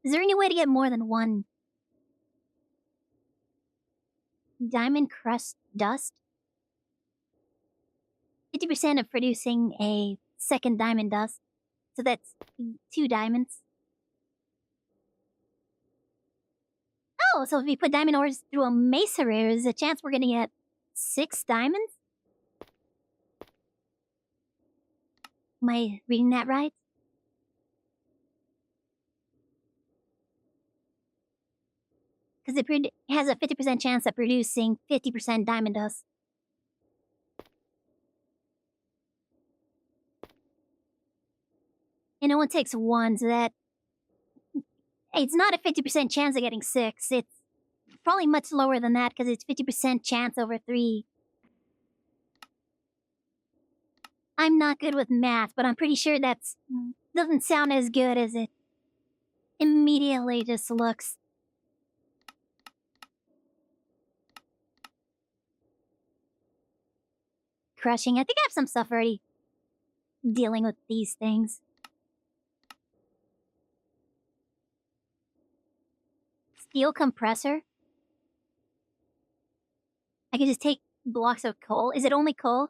Speaker 1: Is there any way to get more than 1 diamond crust dust? 50% of producing a second diamond dust. So that's 2 diamonds. Oh, so if we put diamond ores through a mesa rare, there's a chance we're gonna get 6 diamonds? Am I reading that right? Because it has a 50% chance of producing 50% diamond dust. And it only takes 1, so that... It's not a 50% chance of getting 6. It's probably much lower than that, because it's 50% chance over 3. I'm not good with math, but I'm pretty sure that's... doesn't sound as good as it immediately just looks. Crushing. I think I have some stuff already dealing with these things. Steel compressor. I can just take blocks of coal. Is it only coal?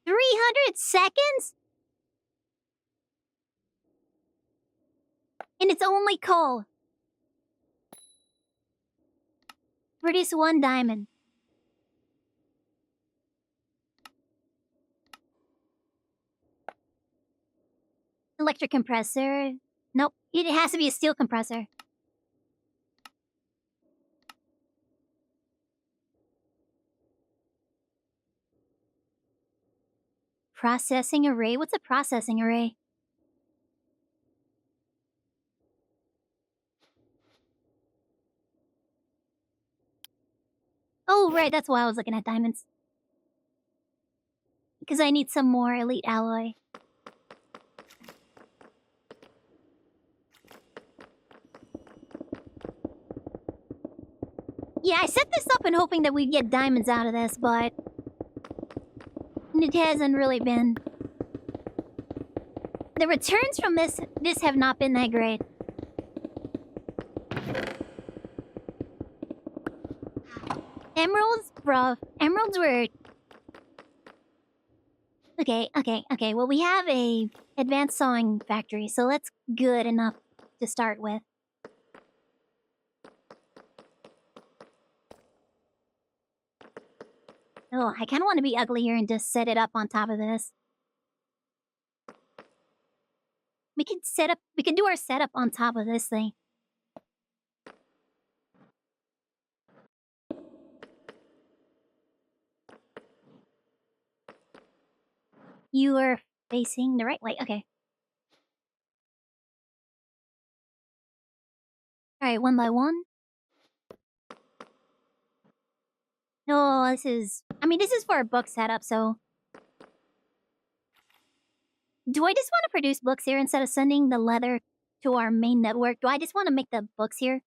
Speaker 1: 300 seconds? And it's only coal. Produce 1 diamond. Electric compressor. Nope, it has to be a steel compressor. Processing array? What's a processing array? Oh, right, that's why I was looking at diamonds. Because I need some more elite alloy. Yeah, I set this up in hoping that we'd get diamonds out of this, but... it hasn't really been. The returns from this have not been that great. Emeralds? Bruh. Emeralds were... Okay. Well, we have a advanced sawing factory, so that's good enough to start with. Oh, I kind of want to be uglier and just set it up on top of this. We can do our setup on top of this thing. You are facing the right way, okay. Alright, 1 by 1. No, this is... I mean, this is for a book setup, so... Do I just want to produce books here instead of sending the leather to our main network? Do I just want to make the books here?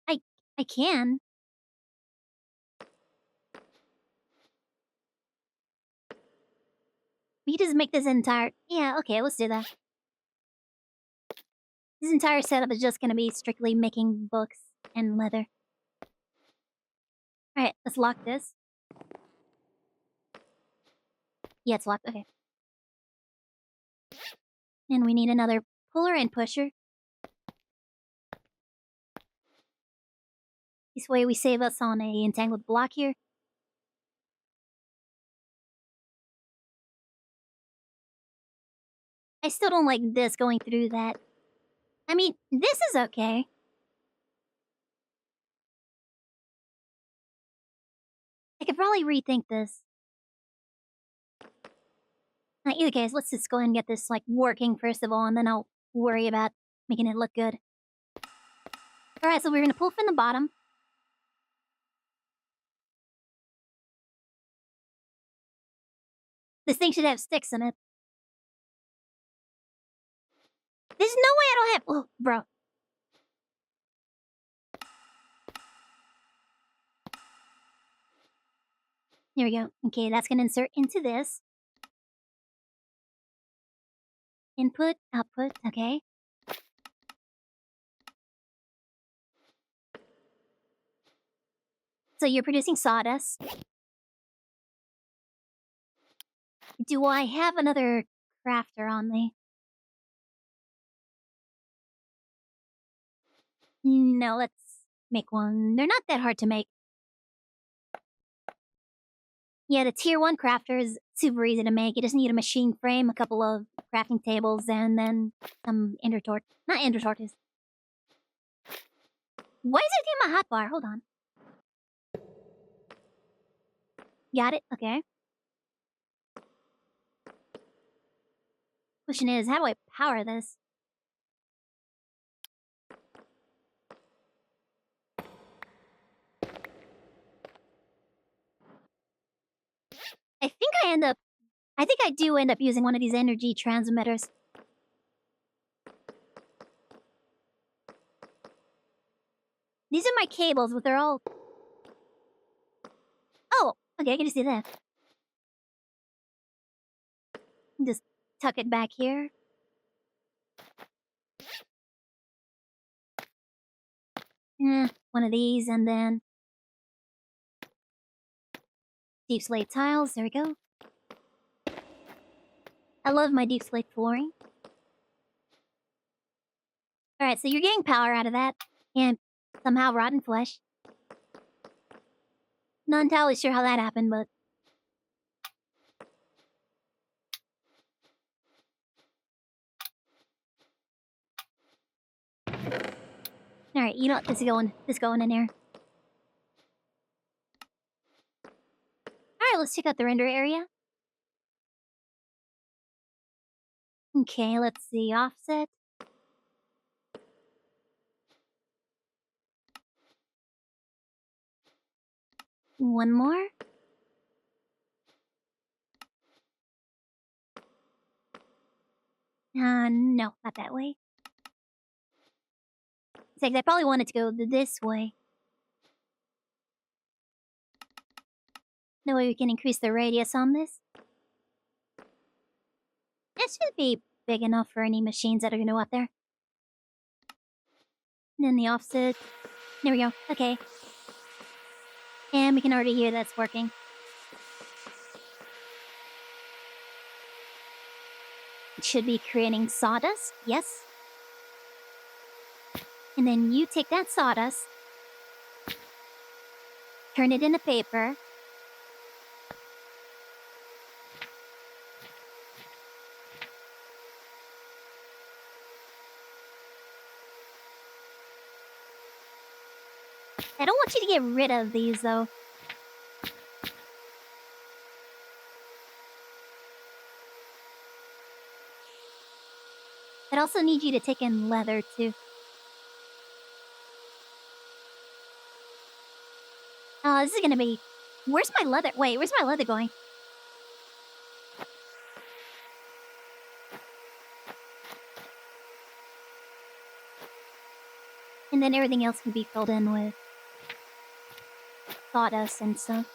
Speaker 1: I can. We just make this entire... Yeah, okay, let's do that. This entire setup is just gonna be strictly making books and leather. Alright, let's lock this. Yeah, it's locked, okay. And we need another puller and pusher. This way we save us on a entangled block here. I still don't like this going through that. I mean, this is okay. I could probably rethink this. Either case, let's just go ahead and get this, like, working first of all, and then I'll worry about making it look good. Alright, so we're gonna pull from the bottom. This thing should have sticks in it. There's no way I don't have... Oh, bro. Here we go. Okay, that's gonna insert into this. Input, output, okay. So you're producing sawdust. Do I have another crafter on me? No, let's make one. They're not that hard to make. Yeah, the tier 1 crafter is super easy to make. You just need a machine frame, a couple of crafting tables, and then some ender torch. Not ender torches. Why is it in my hotbar? Hold on. Got it? Okay. Question is, how do I power this? I think I do end up using one of these energy transmitters. These are my cables, but they're all... Oh, okay, I can just do that. Just tuck it back here. One of these, and then... Deep slate tiles, there we go. I love my deep slate flooring. Alright, so you're getting power out of that, and somehow rotten flesh. Not entirely sure how that happened, but... Alright, you know what, this is going in there. Alright, let's check out the render area. Okay, let's see, offset. One more. No, not that way. It's like I probably wanted to go this way. No way we can increase the radius on this. It should be big enough for any machines that are gonna go out there. And then the offset. There we go. Okay. And we can already hear that's working. It should be creating sawdust. Yes. And then you take that sawdust, turn it into paper. I don't want you to get rid of these, though. I'd also need you to take in leather, too. Oh, this is gonna be... Where's my leather? Wait, where's my leather going? And then everything else can be filled in with sawdust and stuff.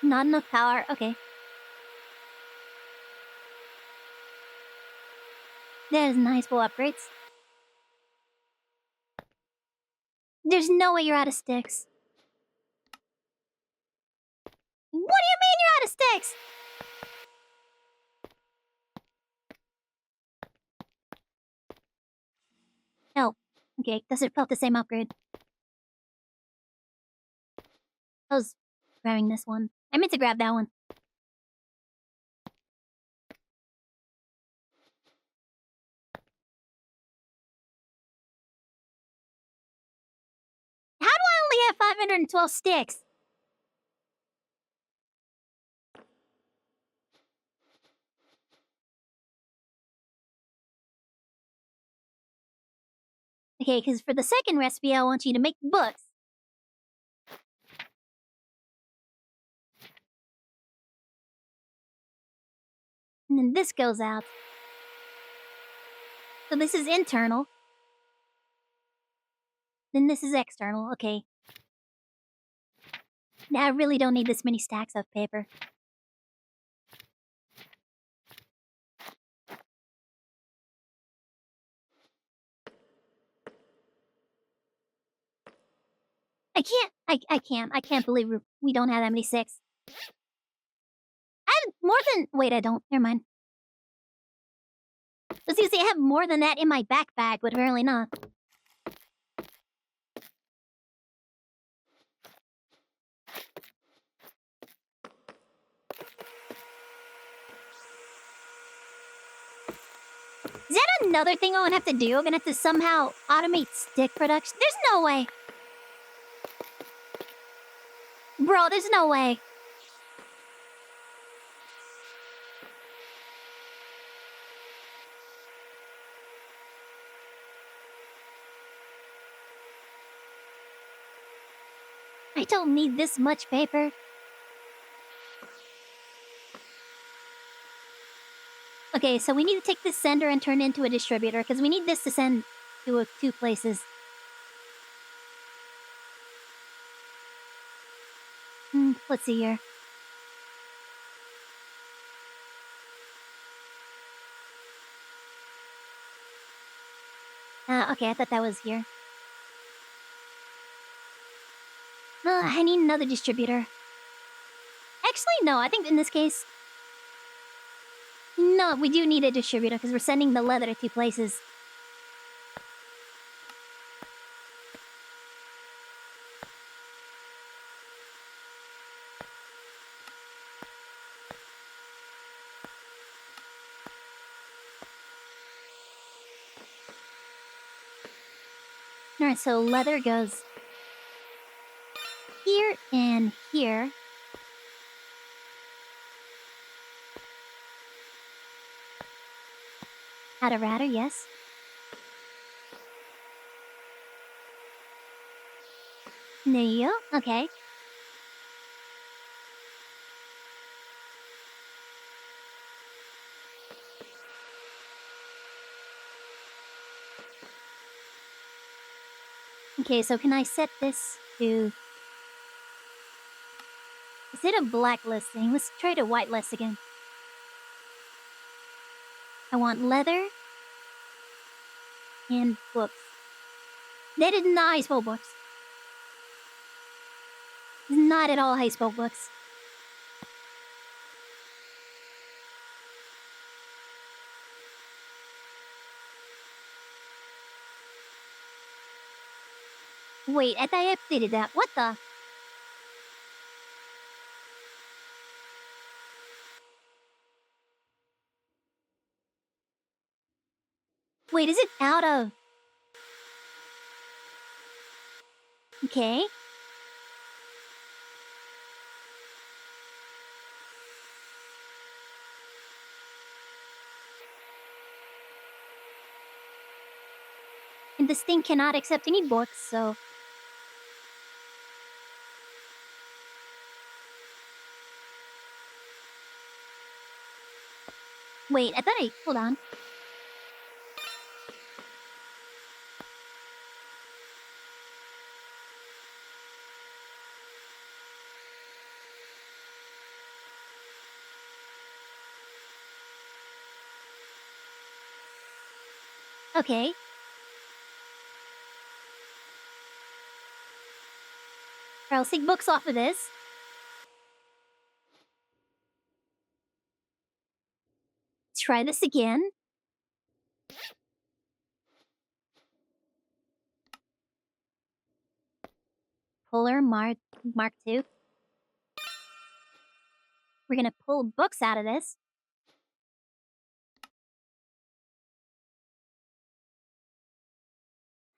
Speaker 1: Not enough power. Okay. There's nice full upgrades. There's no way you're out of sticks. What do you mean you're out of sticks? Oh, okay. Doesn't felt the same upgrade. I was grabbing this one. I meant to grab that one. 512 sticks. Okay, because for the second recipe, I want you to make books. And then this goes out. So this is internal. Then this is external. Okay. Now I really don't need this many stacks of paper. I can't believe we don't have that many sticks. I have more than... Wait, I don't. Never mind. I was gonna say I have more than that in my backpack, but apparently not. Is that another thing I'm gonna have to do? I'm gonna have to somehow automate stick production? There's no way. Bro, there's no way. I don't need this much paper. Okay, so we need to take this sender and turn it into a distributor, because we need this to send to 2 places. Let's see here. Okay, I thought that was here. I need another distributor. Actually, no, I think in this case... No, we do need a distributor, because we're sending the leather to 2 places. Alright, so leather goes here and here. Add a router, yes. There you go. Okay. Okay, so can I set this to... Is it a blacklisting? Let's try to whitelist again. I want leather and books. That is not high spell books. Not at all high spell books. Wait, I thought I updated that. What the? Wait, is it out of... Okay. And this thing cannot accept any books, so... Wait, I thought I... Hold on. Okay. I'll take books off of this. Try this again. Puller Mark 2. We're gonna pull books out of this.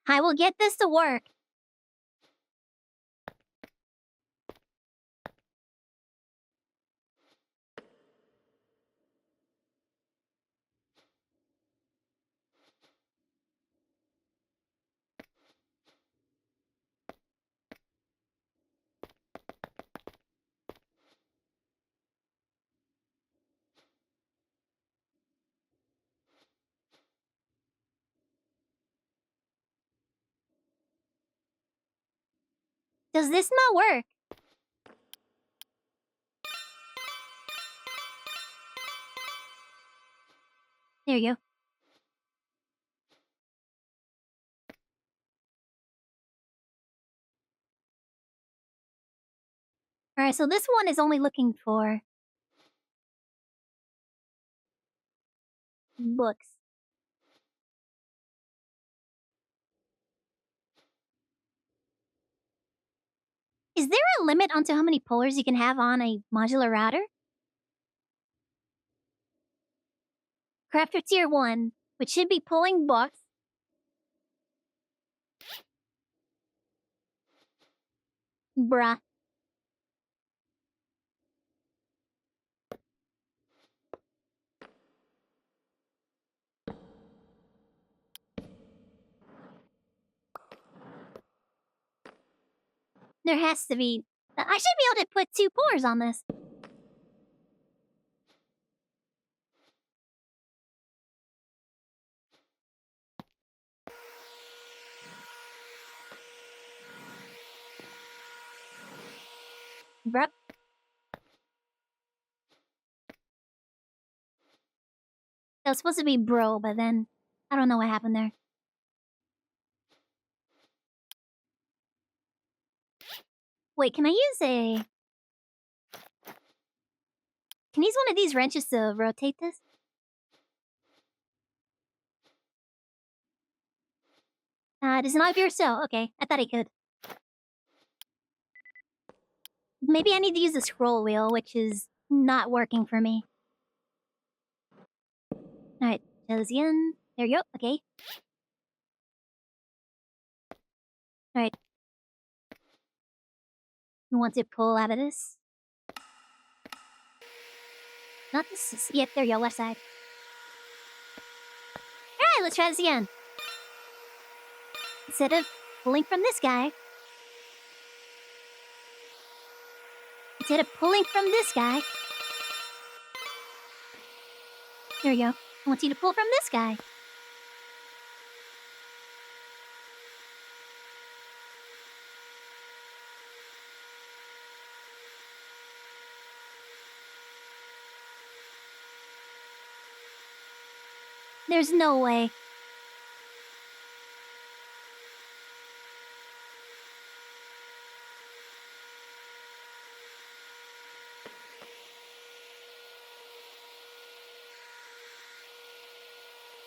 Speaker 1: I will get this to work. Does this not work? There you go. Alright, so this one is only looking for books. Is there a limit onto how many pullers you can have on a modular router? Crafter Tier 1, which should be pulling books. Bruh. There has to be... I should be able to put 2 pullers on this. Bruh. That was supposed to be bro, but then... I don't know what happened there. Wait, can I use a... Can I use one of these wrenches to rotate this? Does it not appear so? Okay, I thought I could. Maybe I need to use the scroll wheel, which is not working for me. Alright, Josian. There you go, okay. Alright. You want to pull out of this? Not this. Yep, there you go, left side. Alright, let's try this again. Instead of pulling from this guy, there you go. I want you to pull from this guy. There's no way.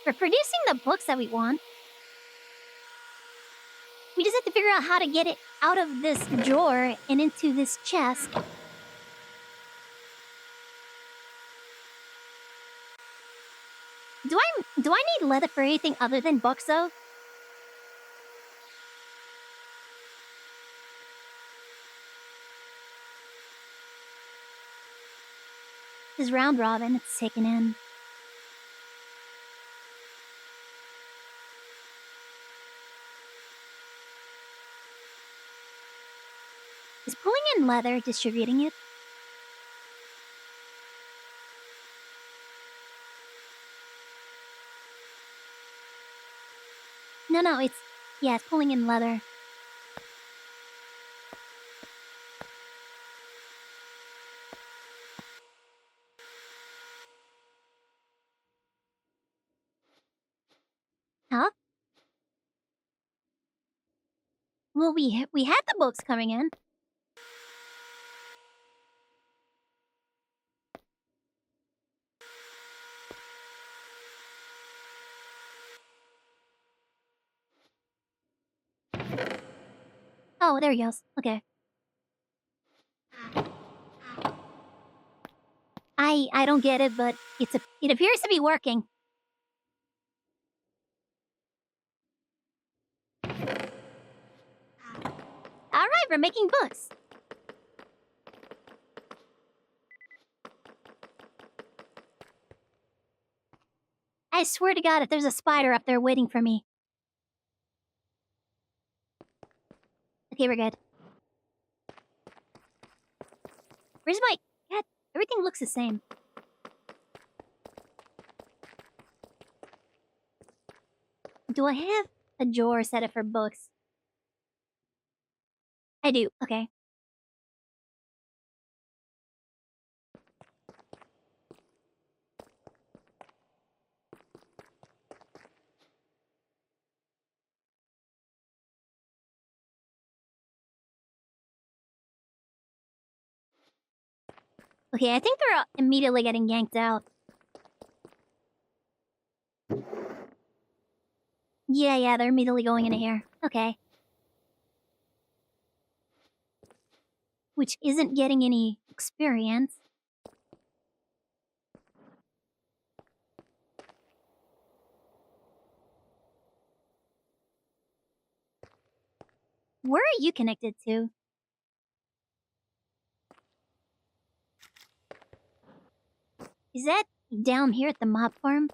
Speaker 1: For producing the books that we want, we just have to figure out how to get it out of this drawer and into this chest. Do I need leather for anything other than books, though? This round robin, it's taken in. Is pulling in leather distributing it? No, it's... Yeah, it's pulling in leather. Huh? Well, we had the books coming in. Oh, there he goes. Okay. I don't get it, but it appears to be working. Alright, we're making books. I swear to God, if there's a spider up there waiting for me. Okay, we're good. Where's my... God, everything looks the same. Do I have a drawer set up for books? I do. Okay. Okay, I think they're immediately getting yanked out. Yeah, they're immediately going into here. Okay. Which isn't getting any experience. Where are you connected to? Is that down here at the mob farm?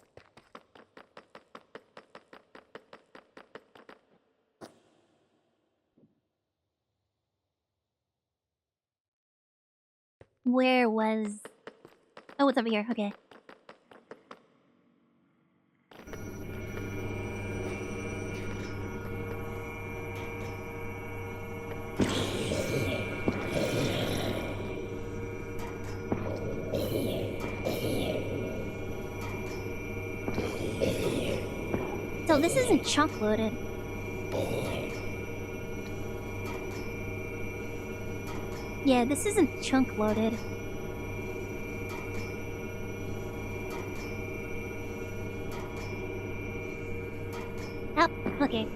Speaker 1: Where was... Oh, it's over here. Okay. So this isn't chunk loaded. Yeah, this isn't chunk loaded. Oh, okay.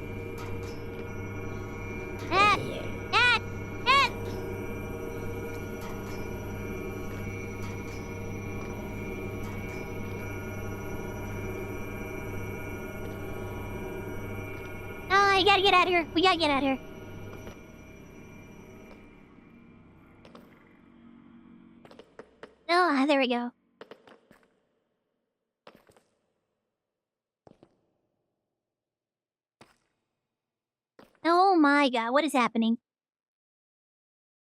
Speaker 1: Ah! Ah! Ah! Oh, I gotta get out of here. We gotta get out of here. Oh, there we go. Oh my god, what is happening?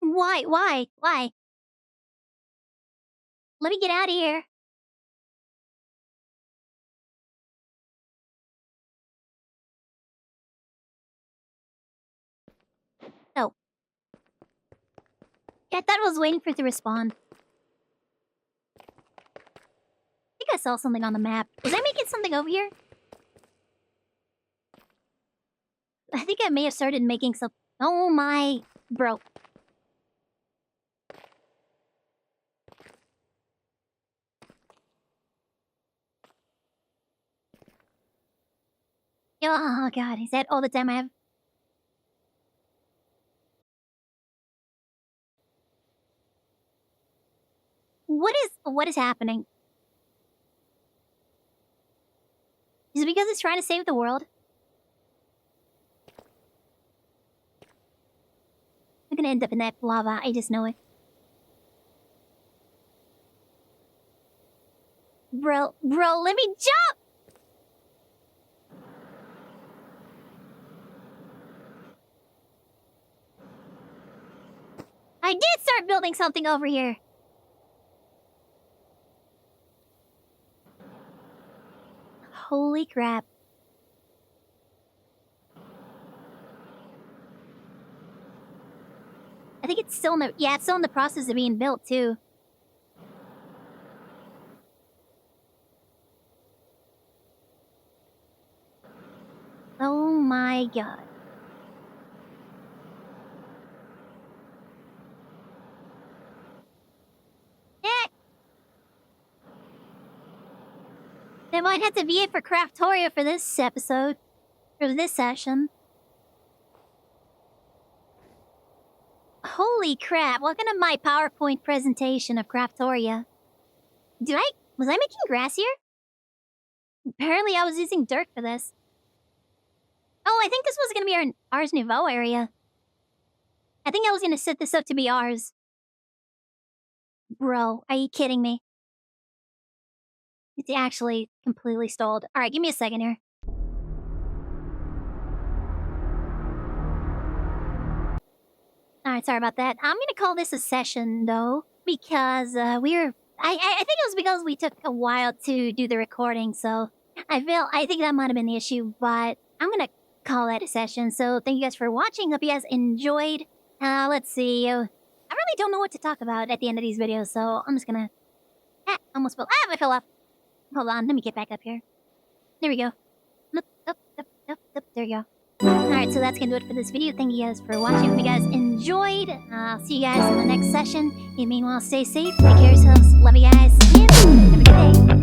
Speaker 1: Why? Why? Why? Let me get out of here. Oh. Yeah, I thought I was waiting for it to respawn. I think I saw something on the map. Was I making something over here? I think I may have started making some... Oh my... Bro. Oh god, is that all the time I have? What is happening? Is it because it's trying to save the world? I'm gonna end up in that lava, I just know it. Bro, let me jump! I did start building something over here! Holy crap. I think it's still in the... Yeah, it's still in the process of being built, too. Oh my god. Eh! They might have to VA for Craftoria for this episode. For this session. Holy crap, welcome to my PowerPoint presentation of Craftoria. Was I making grass here? Apparently I was using dirt for this. Oh, I think this was gonna be our Ars Nouveau area. I think I was gonna set this up to be ours. Bro, are you kidding me? It's actually completely stalled. Alright, give me a second here. Alright, sorry about that. I'm gonna call this a session, though, because, I think it was because we took a while to do the recording, so I think that might have been the issue, but I'm gonna call that a session, so thank you guys for watching. Hope you guys enjoyed. Let's see. I really don't know what to talk about at the end of these videos, so I'm just gonna... almost fell... I fell off. Hold on, let me get back up here. There we go. Up, there we go. Alright, so that's gonna do it for this video. Thank you guys for watching. Hope you guys enjoyed. I'll see you guys in the next session. Meanwhile, stay safe, take care of yourselves. Love you guys, and have a good day.